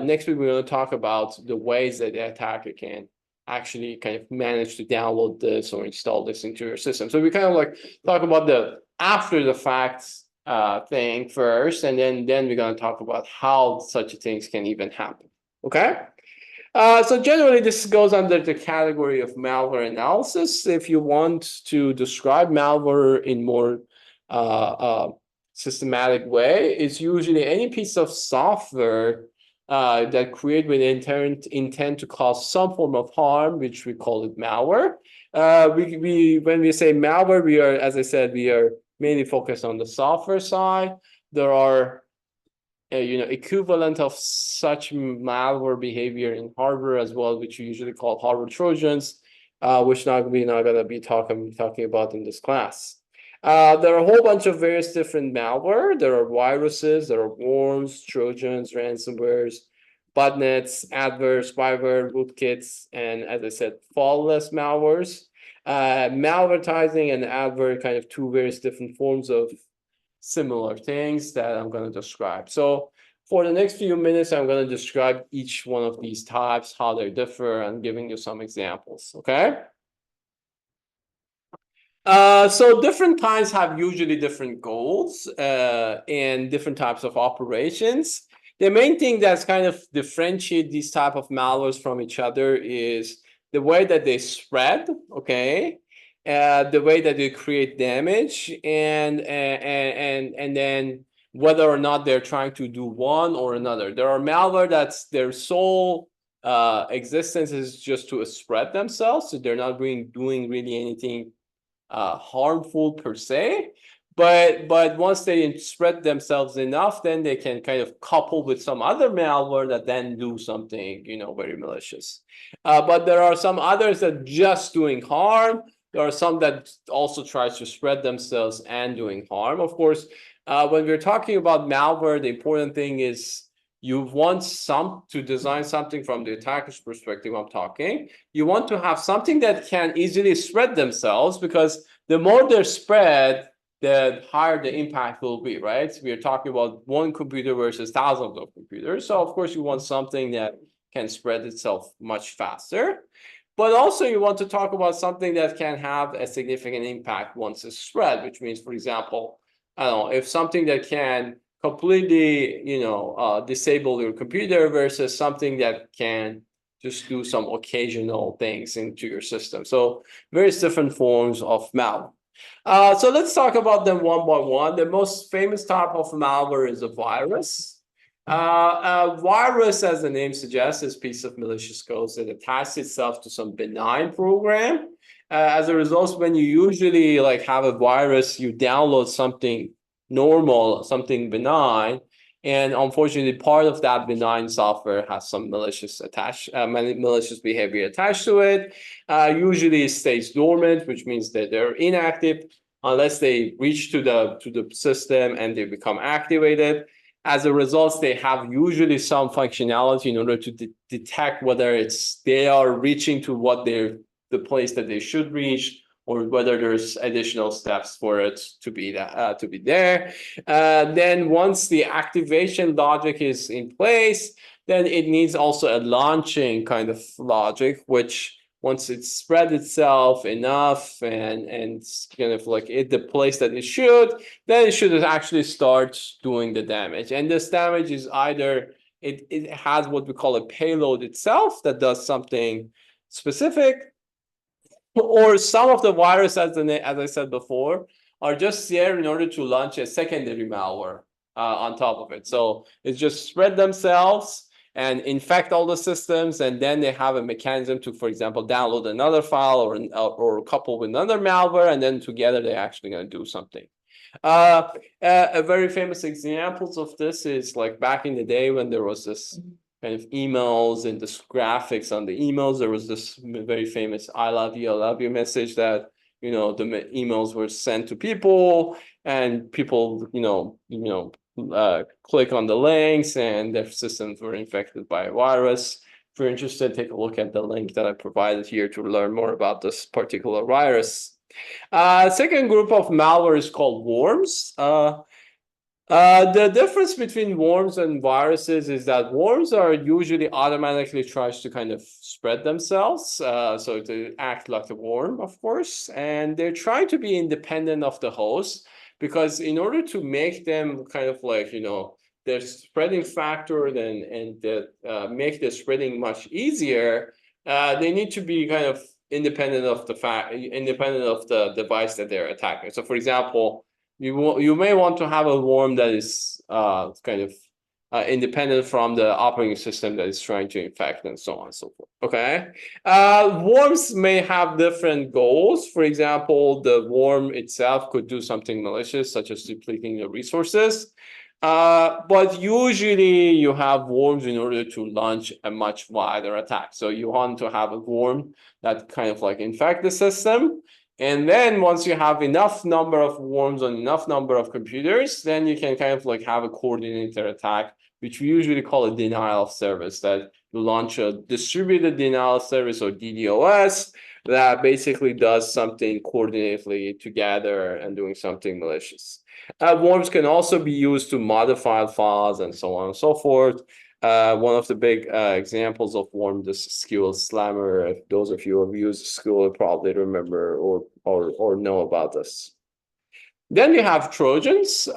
next week we're gonna talk about the ways that the attacker can actually kind of manage to download this or install this into your system. So we kind of like talk about the after the fact thing first, and then we're gonna talk about how such things can even happen. Okay. So generally, this goes under the category of malware analysis. If you want to describe malware in more systematic way, it's usually any piece of software that create with intent to cause some form of harm, which we call it malware. When we say malware, we are, as I said, we are mainly focused on the software side. There are equivalent of such malware behavior in hardware as well, which we usually call hardware Trojans, which we're not gonna be talking about in this class. There are a whole bunch of various different malware. There are viruses, there are worms, Trojans, ransomwares, botnets, adware, spyware, rootkits, and as I said, faultless malwares. Malvertising and adware kind of two various different forms of similar things that I'm going to describe. So for the next few minutes, I'm going to describe each one of these types, how they differ, and giving you some examples, okay? So different types have usually different goals and different types of operations. The main thing that's kind of differentiate these type of malwares from each other is the way that they spread, okay? The way that they create damage, and then whether or not they're trying to do one or another. There are malware that's their sole existence is just to spread themselves, so they're not doing really anything harmful per se. But once they spread themselves enough, then they can kind of couple with some other malware that then do something, very malicious. But there are some others that just doing harm. There are some that also tries to spread themselves and doing harm. Of course, when we're talking about malware, the important thing is you want to design something from the attacker's perspective. I'm talking. You want to have something that can easily spread themselves, because the more they're spread, the higher the impact will be, right? We are talking about one computer versus thousands of computers. So of course, you want something that can spread itself much faster. But also you want to talk about something that can have a significant impact once it's spread, which means, for example, I don't know, if something that can completely, disable your computer versus something that can just do some occasional things into your system. So various different forms of malware. So let's talk about them one by one. The most famous type of malware is a virus. A virus, as the name suggests, is a piece of malicious code that attaches itself to some benign program. As a result, when you usually have a virus, you download something normal, something benign, and unfortunately, part of that benign software has some malicious behavior attached to it. Usually, it stays dormant, which means that they're inactive unless they reach to the system and they become activated. As a result, they have usually some functionality in order to detect whether they are reaching to the place that they should reach, or whether there's additional steps for it to be there. Then once the activation logic is in place, then it needs also a launching kind of logic, which once it's spread itself enough and kind of the place that it should, then it should actually start doing the damage. And this damage is either it has what we call a payload itself that does something specific, or some of the viruses, as I said before, are just there in order to launch a secondary malware on top of it. So it's just spread themselves and infect all the systems, and then they have a mechanism to, for example, download another file or couple with another malware, and then together they're actually going to do something. A very famous examples of this is back in the day when there was this kind of emails and this graphics on the emails. There was this very famous I love you message that the emails were sent to people, and people click on the links and their systems were infected by a virus. If you're interested, take a look at the link that I provided here to learn more about this particular virus. Second group of malware is called worms. The difference between worms and viruses is that worms are usually automatically tries to kind of spread themselves, so to act like a worm, of course, and they're trying to be independent of the host because in order to make them kind of like, their spreading factor and make the spreading much easier, they need to be kind of independent of the device that they're attacking. So, for example, you may want to have a worm that is kind of independent from the operating system that is trying to infect and so on and so forth. Okay. Worms may have different goals. For example, the worm itself could do something malicious, such as depleting the resources. But usually you have worms in order to launch a much wider attack. So you want to have a worm that kind of like infect the system. And then once you have enough number of worms on enough number of computers, then you can kind of like have a coordinated attack, which we usually call a denial of service, that you launch a distributed denial of service or DDoS that basically does something coordinatedly together and doing something malicious. Worms can also be used to modify files and so on and so forth. One of the big examples of worm is SQL Slammer. If those of you who have used SQL probably remember or know about this. Then we have Trojans.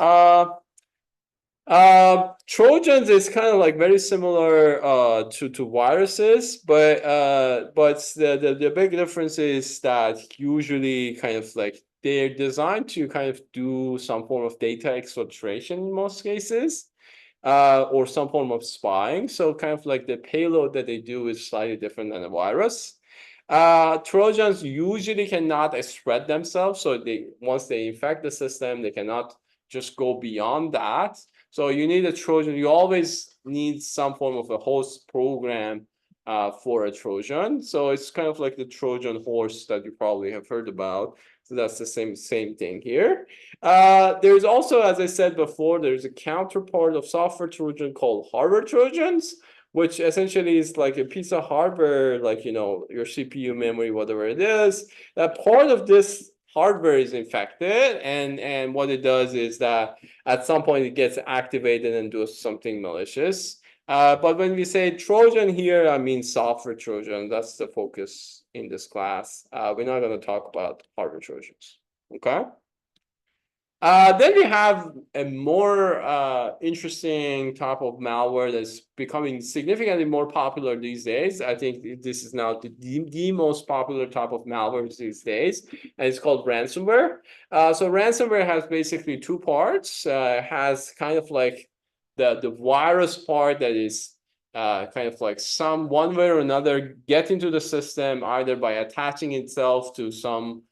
Trojans is kind of like very similar to viruses, but the big difference is that usually kind of like they're designed to kind of do some form of data exfiltration in most cases, or some form of spying. So kind of like the payload that they do is slightly different than a virus. Trojans usually cannot spread themselves, so once they infect the system, they cannot just go beyond that. So you need a Trojan. You always need some form of a host program for a Trojan. So it's kind of like the Trojan horse that you probably have heard about. So that's the same thing here. There's also, as I said before, there's a counterpart of software Trojan called hardware Trojans, which essentially is like a piece of hardware, like, your CPU memory, whatever it is. That part of this hardware is infected, and what it does is that at some point it gets activated and does something malicious. But when we say Trojan here, I mean software Trojan. That's the focus in this class. We're not going to talk about hardware Trojans. Okay. Then we have a more interesting type of malware that's becoming significantly more popular these days. I think this is now the most popular type of malware these days, and it's called ransomware. So ransomware has basically two parts. It has kind of like the virus part that is kind of like one way or another get into the system, either by attaching itself to some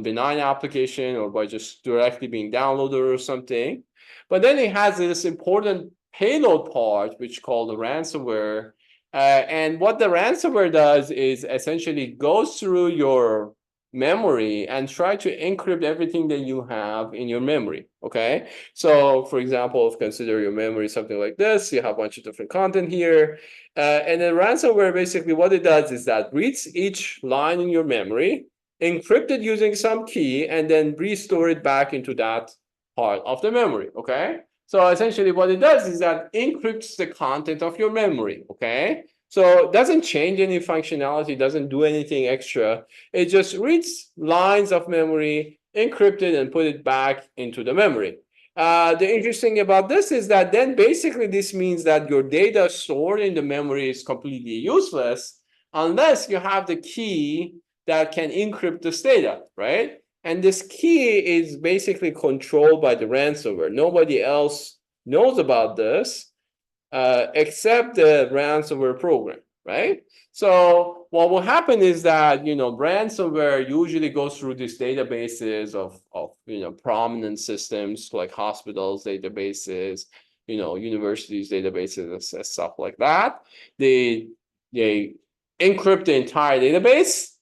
benign application or by just directly being downloaded or something. But then it has this important payload part, which is called the ransomware. And what the ransomware does is essentially goes through your memory and try to encrypt everything that you have in your memory. Okay. So for example, if consider your memory something like this, you have a bunch of different content here. And then ransomware, basically what it does is that reads each line in your memory, encrypt it using some key, and then restore it back into that part of the memory. Okay. So essentially what it does is that encrypts the content of your memory. Okay. So it doesn't change any functionality, doesn't do anything extra. It just reads lines of memory, encrypt it, and put it back into the memory. The interesting thing about this is that then basically this means that your data stored in the memory is completely useless unless you have the key that can encrypt this data, right? And this key is basically controlled by the ransomware. Nobody else knows about this except the ransomware program, right? So what will happen is that, ransomware usually goes through these databases of prominent systems like hospitals databases, universities databases and stuff like that. They encrypt the entire database.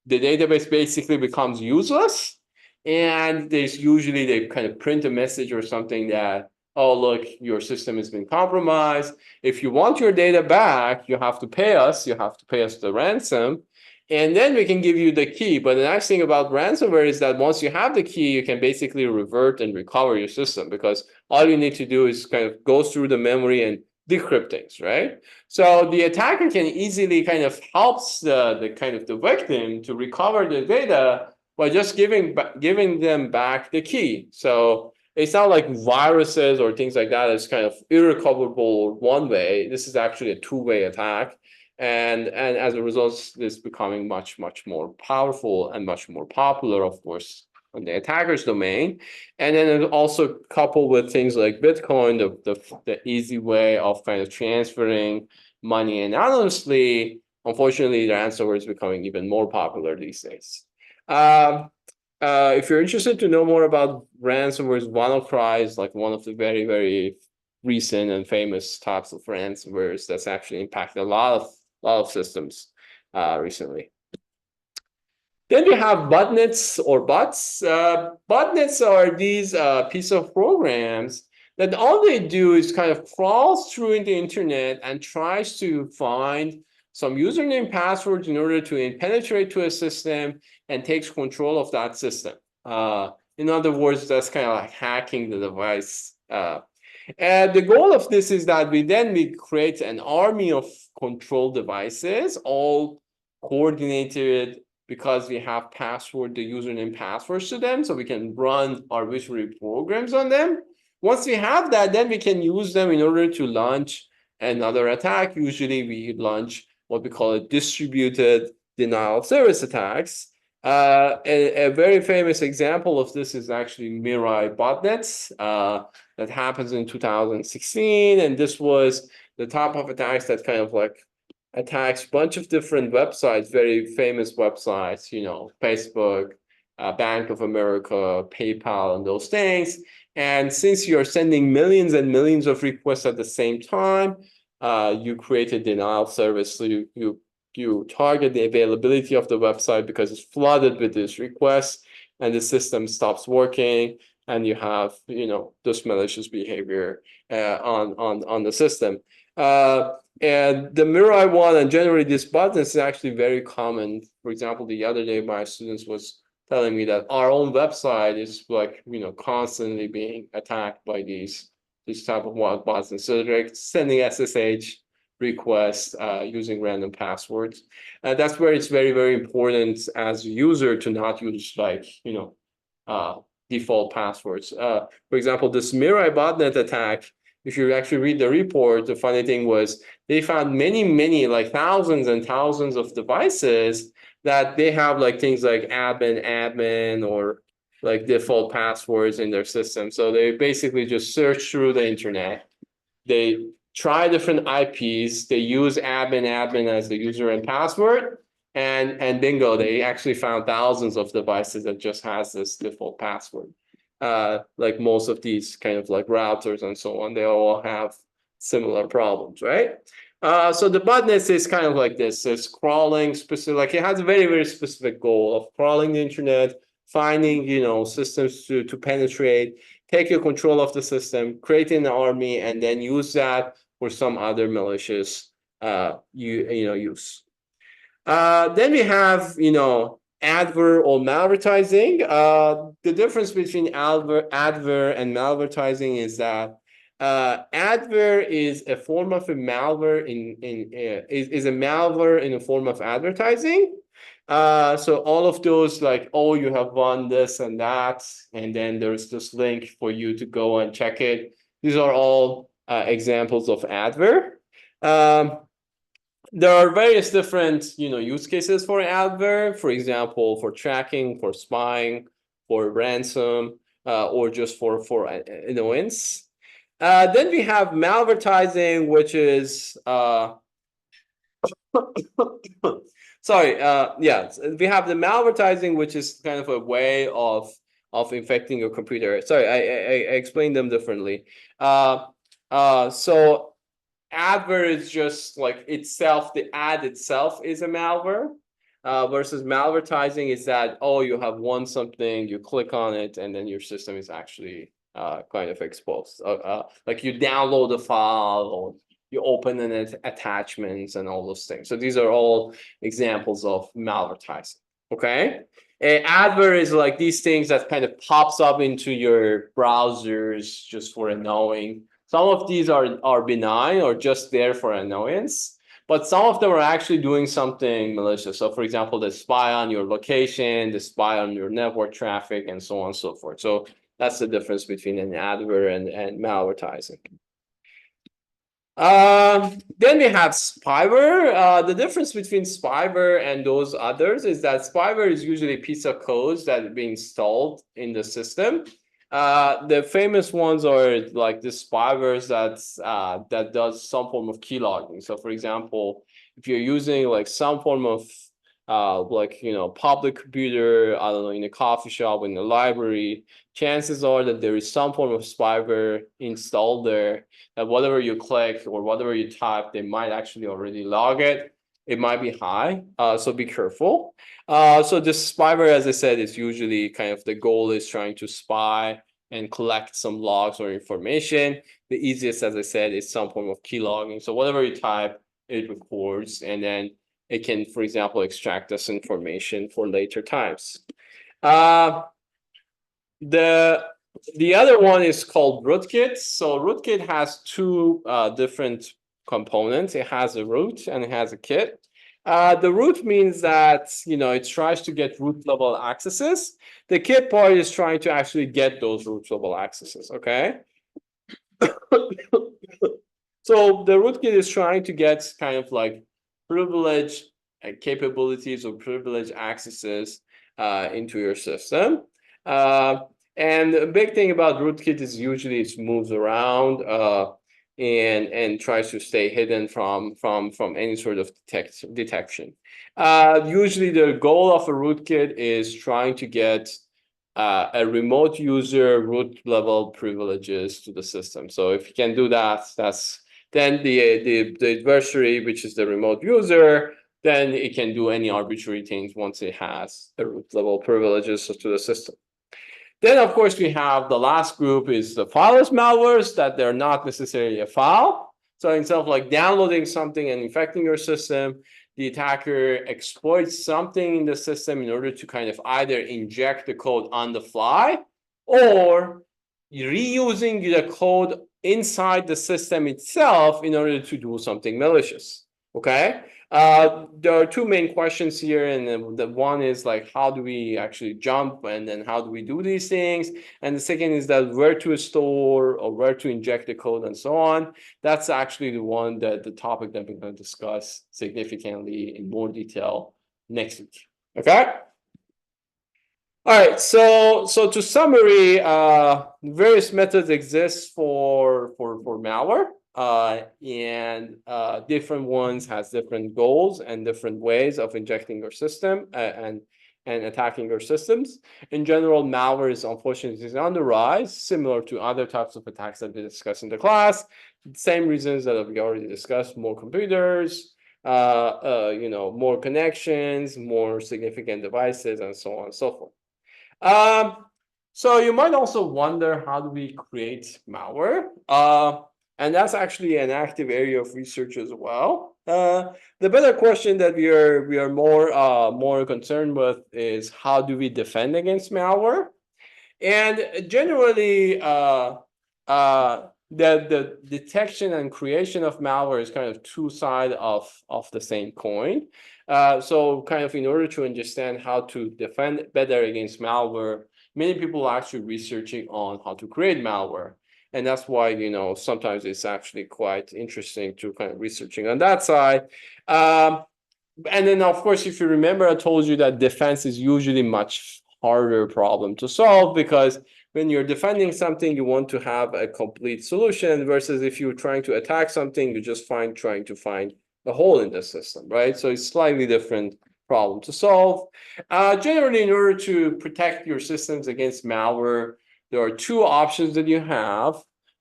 The database basically becomes useless, and they kind of print a message or something that, oh, look, your system has been compromised. If you want your data back, you have to pay us. You have to pay us the ransom. And then we can give you the key. But the nice thing about ransomware is that once you have the key, you can basically revert and recover your system, because all you need to do is kind of go through the memory and decrypt things, right? So the attacker can easily kind of helps the kind of the victim to recover the data by just giving them back the key. So it's not like viruses or things like that is kind of irrecoverable one way. This is actually a two-way attack. And as a result, it's becoming much more powerful and much more popular, of course, on the attacker's domain. And then it also coupled with things like Bitcoin, the easy way of kind of transferring money anonymously. Unfortunately, the ransomware is becoming even more popular these days. If you're interested to know more about ransomwares, WannaCry is like one of the very recent and famous types of ransomwares that's actually impacted a lot of systems recently. Then we have botnets or bots. Botnets are these piece of programs that all they do is kind of crawls through the internet and tries to find some username passwords in order to penetrate to a system and takes control of that system. In other words, that's kind of like hacking the device. And the goal of this is that we create an army of control devices, all coordinated because we have the username passwords to them, so we can run arbitrary programs on them. Once we have that, then we can use them in order to launch another attack. Usually we launch what we call a distributed denial of service attacks. A very famous example of this is actually Mirai botnets that happens in 2016. And this was the type of attacks that kind of like attacks a bunch of different websites, very famous websites, Facebook, Bank of America, PayPal, and those things. And since you're sending millions and millions of requests at the same time, you create a denial service. So you target the availability of the website because it's flooded with these requests, and the system stops working, and you have this malicious behavior on the system. And the Mirai one, and generally this botnet is actually very common. For example, the other day my students was telling me that our own website is like constantly being attacked by these type of wild bots, and so they're sending SSH requests using random passwords. That's where it's very important as a user to not use like default passwords. For example, this Mirai botnet attack, if you actually read the report, the funny thing was they found many, like thousands and thousands of devices that they have like things like admin, or like default passwords in their system. So they basically just search through the internet. They try different IPs. They use admin as the user and password. And bingo, they actually found thousands of devices that just has this default password. Like most of these kind of like routers and so on, they all have similar problems, right? So the botnet is kind of like this. It's crawling specific, like it has a very specific goal of crawling the internet, finding systems to penetrate, take your control of the system, creating an army, and then use that for some other malicious use. Then we have adver or malvertising. The difference between adver and malvertising is that adver is a form of a malware is a malware in a form of advertising. So all of those, like, oh, you have won this and that, and then there's this link for you to go and check it. These are all examples of adver. There are various different use cases for adver. For example, for tracking, for spying, for ransom, or just for annoyance. Then we have malvertising, which is sorry, we have the malvertising, which is kind of a way of infecting your computer. Sorry, I explained them differently. So adver is just like itself, the ad itself is a malware, versus malvertising is that, oh, you have won something, you click on it, and then your system is actually kind of exposed. Like you download a file, or you open an attachments and all those things. So these are all examples of malvertising. Okay. Adware is like these things that kind of pops up into your browsers just for annoying. Some of these are benign or just there for annoyance, but some of them are actually doing something malicious. So for example, they spy on your location, they spy on your network traffic, and so on and so forth. So that's the difference between an adware and malvertising. Then we have spyware. The difference between spyware and those others is that spyware is usually a piece of code that be installed in the system. The famous ones are like the spywares that does some form of keylogging. So for example, if you're using like some form of like, you know, public computer, I don't know, in a coffee shop, in a library, chances are that there is some form of spyware installed there, that whatever you click or whatever you type, they might actually already log it. It might be high, so be careful. So this spyware, as I said, is usually kind of the goal is trying to spy and collect some logs or information. The easiest, as I said, is some form of key logging. So whatever you type, it records, and then it can, for example, extract this information for later times. The other one is called rootkit. So rootkit has two different components. It has a root and it has a kit. The root means that, you know, it tries to get root level accesses. The kit part is trying to actually get those root level accesses. Okay. So the rootkit is trying to get kind of like privilege capabilities or privilege accesses into your system. And the big thing about rootkit is usually it moves around and tries to stay hidden from any sort of detection. Usually the goal of a rootkit is trying to get a remote user root level privileges to the system. So if you can do that, then the adversary, which is the remote user, then it can do any arbitrary things once it has the root level privileges to the system. Then, of course, we have the last group is the fileless malwares, that they're not necessarily a file. So instead of like downloading something and infecting your system, the attacker exploits something in the system in order to kind of either inject the code on the fly or reusing the code inside the system itself in order to do something malicious. Okay. There are two main questions here, and the one is like, how do we actually jump, and then how do we do these things? And the second is that where to store or where to inject the code and so on. That's actually the topic that we're going to discuss significantly in more detail next week. Okay. All right, so to summary, various methods exist for malware. And different ones has different goals and different ways of injecting your system and attacking your systems. In general, malware is unfortunately on the rise, similar to other types of attacks that we discussed in the class. Same reasons that we already discussed: more computers, you know, more connections, more significant devices, and so on and so forth. So you might also wonder, how do we create malware? And that's actually an active area of research as well. The better question that we are more concerned with is, how do we defend against malware? And generally, the detection and creation of malware is kind of two sides of the same coin. So kind of in order to understand how to defend better against malware, many people are actually researching on how to create malware. And that's why, you know, sometimes it's actually quite interesting to kind of researching on that side. And then, of course, if you remember, I told you that defense is usually much harder problem to solve, because when you're defending something, you want to have a complete solution, versus if you're trying to attack something, you're just trying to find a hole in the system, right? So it's slightly different problem to solve. Generally, in order to protect your systems against malware, there are two options that you have.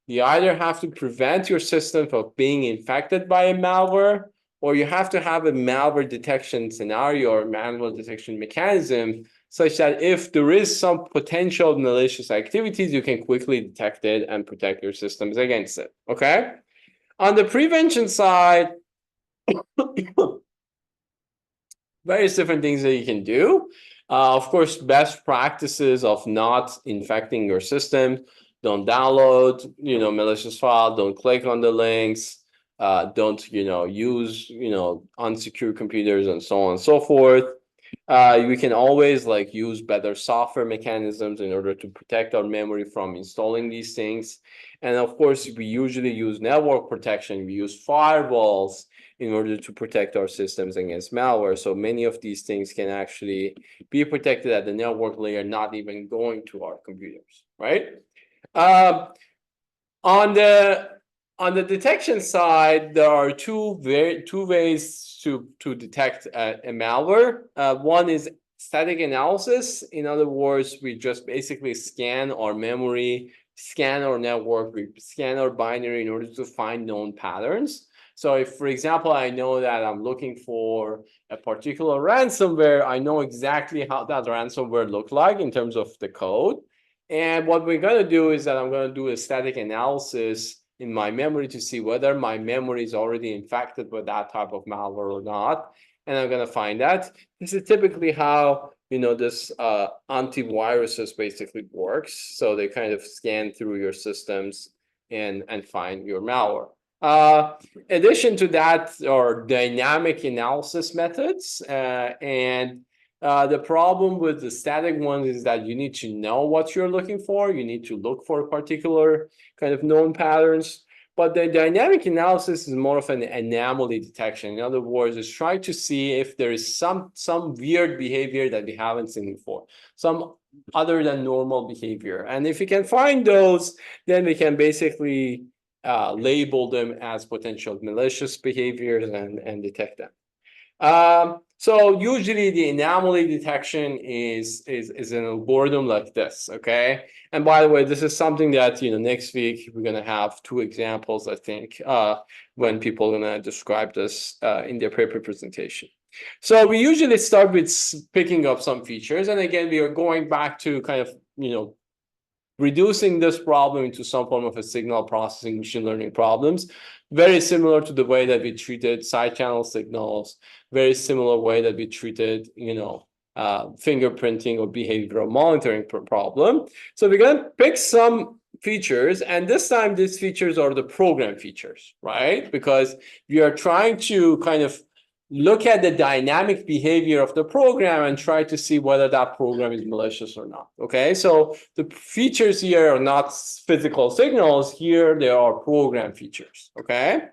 You either have to prevent your system from being infected by a malware, or you have to have a malware detection scenario or malware detection mechanism, such that if there is some potential malicious activities, you can quickly detect it and protect your systems against it. Okay. On the prevention side, various different things that you can do. Of course, best practices of not infecting your system. Don't download, malicious file. Don't click on the links. Don't, use, unsecure computers and so on and so forth. We can always like use better software mechanisms in order to protect our memory from installing these things. And of course, we usually use network protection. We use firewalls in order to protect our systems against malware. So many of these things can actually be protected at the network layer, not even going to our computers, right? On the detection side, there are two ways to detect a malware. One is static analysis. In other words, we just basically scan our memory, scan our network, we scan our binary in order to find known patterns. So if, for example, I know that I'm looking for a particular ransomware, I know exactly how that ransomware looked like in terms of the code. And what we're going to do is that I'm going to do a static analysis in my memory to see whether my memory is already infected with that type of malware or not. And I'm going to find that. This is typically how, this antiviruses basically works. So they kind of scan through your systems and find your malware. Addition to that are dynamic analysis methods. The problem with the static ones is that you need to know what you're looking for. You need to look for particular kind of known patterns. But the dynamic analysis is more of an anomaly detection. In other words, it's trying to see if there is some weird behavior that we haven't seen before, some other than normal behavior. And if we can find those, then we can basically label them as potential malicious behaviors and detect them. So usually the anomaly detection is an algorithm like this, okay? And by the way, this is something that, next week we're gonna have 2 examples, I think, when people are gonna describe this in their paper presentation. So we usually start with picking up some features. And again, we are going back to kind of, reducing this problem into some form of a signal processing machine learning problems, very similar to the way that we treated side channel signals, very similar way that we treated, fingerprinting or behavioral monitoring problem. So we're going to pick some features, and this time these features are the program features, right? Because we are trying to kind of look at the dynamic behavior of the program and try to see whether that program is malicious or not. Okay, so the features here are not physical signals. Here they are program features. Okay,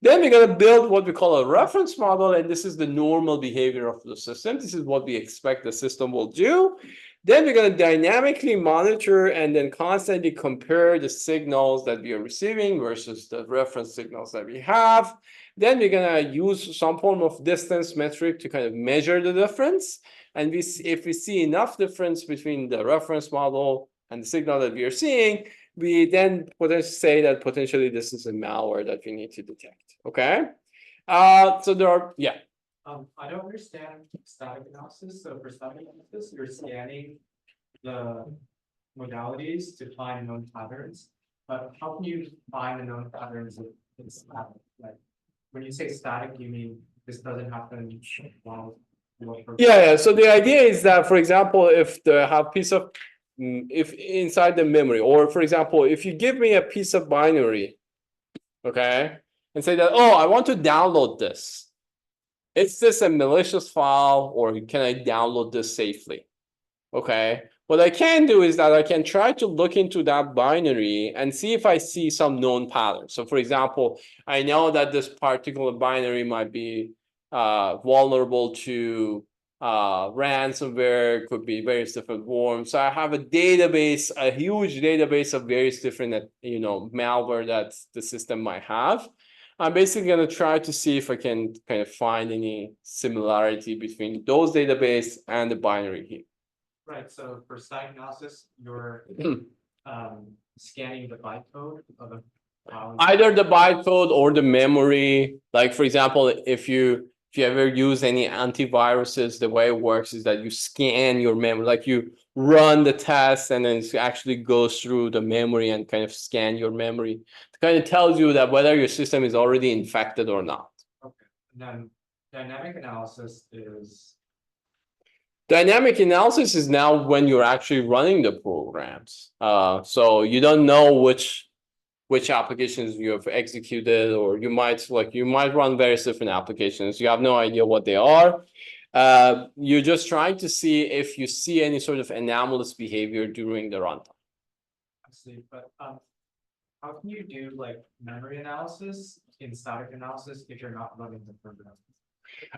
then we're going to build what we call a reference model, and this is the normal behavior of the system. This is what we expect the system will do. Then we're going to dynamically monitor and then constantly compare the signals that we are receiving versus the reference signals that we have. Then we're going to use some form of distance metric to kind of measure the difference. And if we see enough difference between the reference model and the signal that we are seeing, we then potentially say that potentially this is a malware that we need to detect. Okay. So there are, yeah. I don't understand static analysis. So for static analysis, you're scanning the modalities to find known patterns. But how can you find the known patterns if it's static? Like when you say static, you mean this doesn't happen while. Yeah. So the idea is that, for example, if they have if inside the memory, or for example, if you give me a piece of binary, okay, and say that, oh, I want to download this. Is this a malicious file, or can I download this safely? Okay, what I can do is that I can try to look into that binary and see if I see some known patterns. So for example, I know that this particular binary might be vulnerable to ransomware, could be various different worms. So I have a database, a huge database of various different, malware that the system might have. I'm basically going to try to see if I can kind of find any similarity between those database and the binary here. Right. So for static analysis, you're scanning the bytecode of a file. Either the bytecode or the memory. Like for example, if you if you ever use any antiviruses, the way it works is that you scan your memory, like you run the test and then it actually goes through the memory and kind of scan your memory. It kind of tells you that whether your system is already infected or not. Okay, and then dynamic analysis is, Dynamic analysis is now when you're actually running the programs. So you don't know which applications you have executed, or you might run various different applications. You have no idea what they are. You're just trying to see if you see any sort of anomalous behavior during the runtime. I see, but how can you do like memory analysis in static analysis if you're not running the program?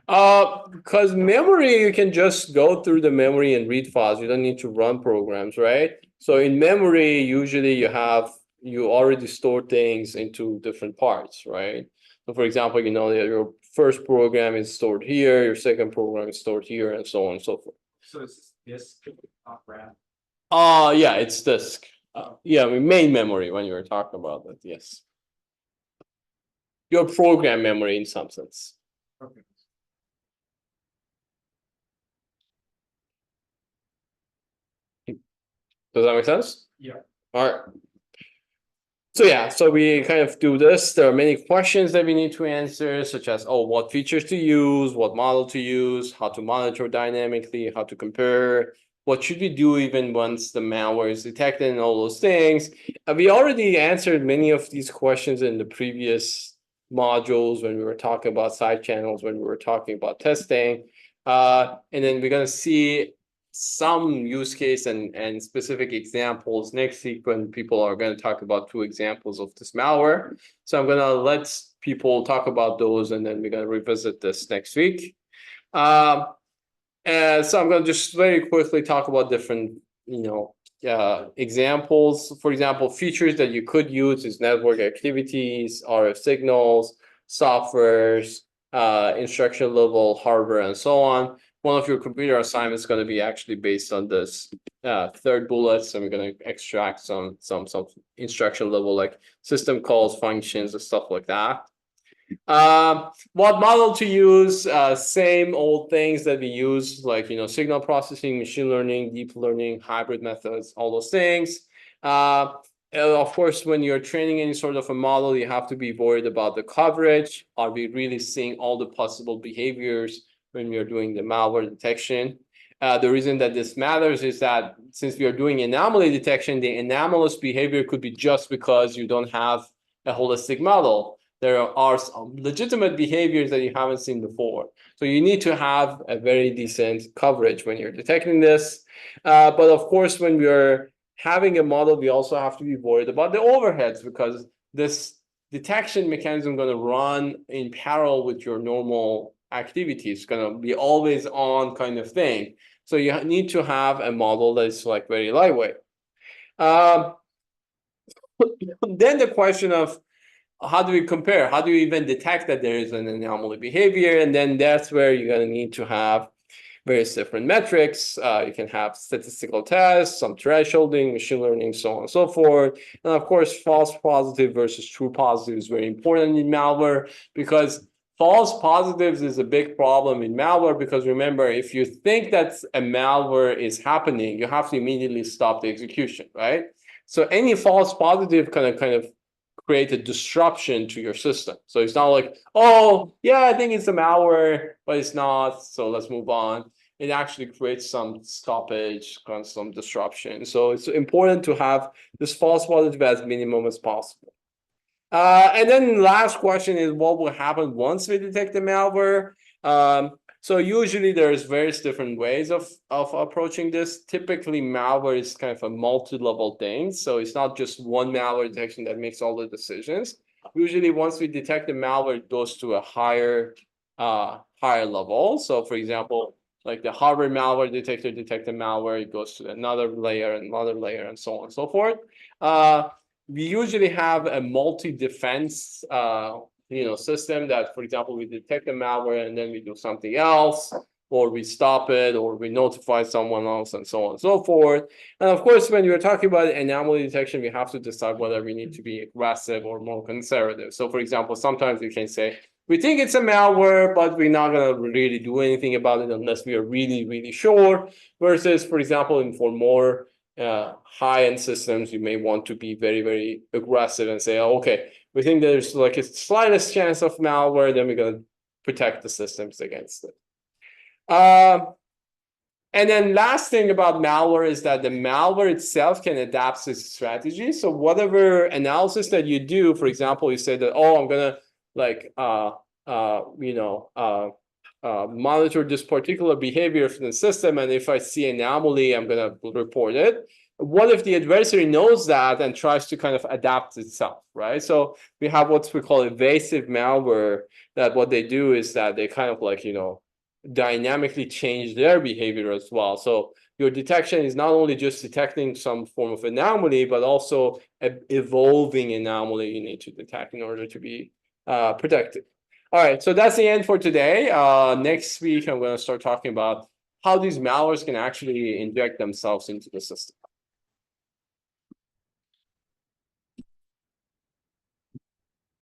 Because memory, you can just go through the memory and read files. You don't need to run programs, right? So in memory, usually you already store things into different parts, right? So for example, you know that your first program is stored here, your second program is stored here, and so on and so forth. So it's this, not RAM. Yeah, it's disk. Yeah, I mean, main memory when you were talking about that, yes. Your program memory in some sense. Okay. Does that make sense? Yeah. All right. So yeah, so we kind of do this. There are many questions that we need to answer, such as, oh, what features to use, what model to use, how to monitor dynamically, how to compare, what should we do even once the malware is detected, and all those things. We already answered many of these questions in the previous modules when we were talking about side channels, when we were talking about testing. And then we're gonna see some use case and specific examples next week when people are going to talk about 2 examples of this malware. So I'm going to let people talk about those, and then we're going to revisit this next week. And so I'm going to just very quickly talk about different, examples. For example, features that you could use is network activities, RF signals, softwares, instruction level, hardware, and so on. One of your computer assignments is going to be actually based on this third bullet. So we're going to extract some instruction level, like system calls, functions, and stuff like that. What model to use? Same old things that we use, like signal processing, machine learning, deep learning, hybrid methods, all those things. Of course, when you're training any sort of a model, you have to be worried about the coverage. Are we really seeing all the possible behaviors when we are doing the malware detection? The reason that this matters is that since we are doing anomaly detection, the anomalous behavior could be just because you don't have a holistic model. There are some legitimate behaviors that you haven't seen before. So you need to have a very decent coverage when you're detecting this. But of course, when we're having a model, we also have to be worried about the overheads, because this detection mechanism is going to run in parallel with your normal activity. It's going to be always on kind of thing. So you need to have a model that's like very lightweight. Then the question of how do we compare? How do you even detect that there is an anomaly behavior? And then that's where you're going to need to have various different metrics. You can have statistical tests, some thresholding, machine learning, so on and so forth. And of course, false positive versus true positive is very important in malware, because false positives is a big problem in malware, because remember, if you think that a malware is happening, you have to immediately stop the execution, right? So any false positive kind of create a disruption to your system. So it's not like, oh, yeah, I think it's a malware, but it's not, so let's move on. It actually creates some stoppage, some disruption. So it's important to have this false positive as minimum as possible. And then last question is, what will happen once we detect the malware? So usually there's various different ways of approaching this. Typically, malware is kind of a multi-level thing. So it's not just one malware detection that makes all the decisions. Usually, once we detect the malware, it goes to a higher level. So for example, like the hardware malware detector detected malware, it goes to another layer, and so on and so forth. We usually have a multi-defense system that, for example, we detect the malware and then we do something else, or we stop it, or we notify someone else, and so on and so forth. And of course, when you're talking about anomaly detection, we have to decide whether we need to be aggressive or more conservative. So for example, sometimes you can say, we think it's a malware, but we're not gonna really do anything about it unless we are really, really sure. Versus, for example, for more high-end systems, you may want to be very, very aggressive and say, oh, okay, we think there's like a slightest chance of malware, then we're gonna protect the systems against it. And then last thing about malware is that the malware itself can adapt its strategy. So whatever analysis that you do, for example, you say that, oh, I'm gonna like monitor this particular behavior from the system, and if I see anomaly, I'm gonna report it. What if the adversary knows that and tries to kind of adapt itself, right? So we have what we call evasive malware, that what they do is that they kind of like, dynamically change their behavior as well. So your detection is not only just detecting some form of anomaly, but also an evolving anomaly you need to detect in order to be protected. All right, so that's the end for today. Next week, I'm going to start talking about how these malwares can actually inject themselves into the system.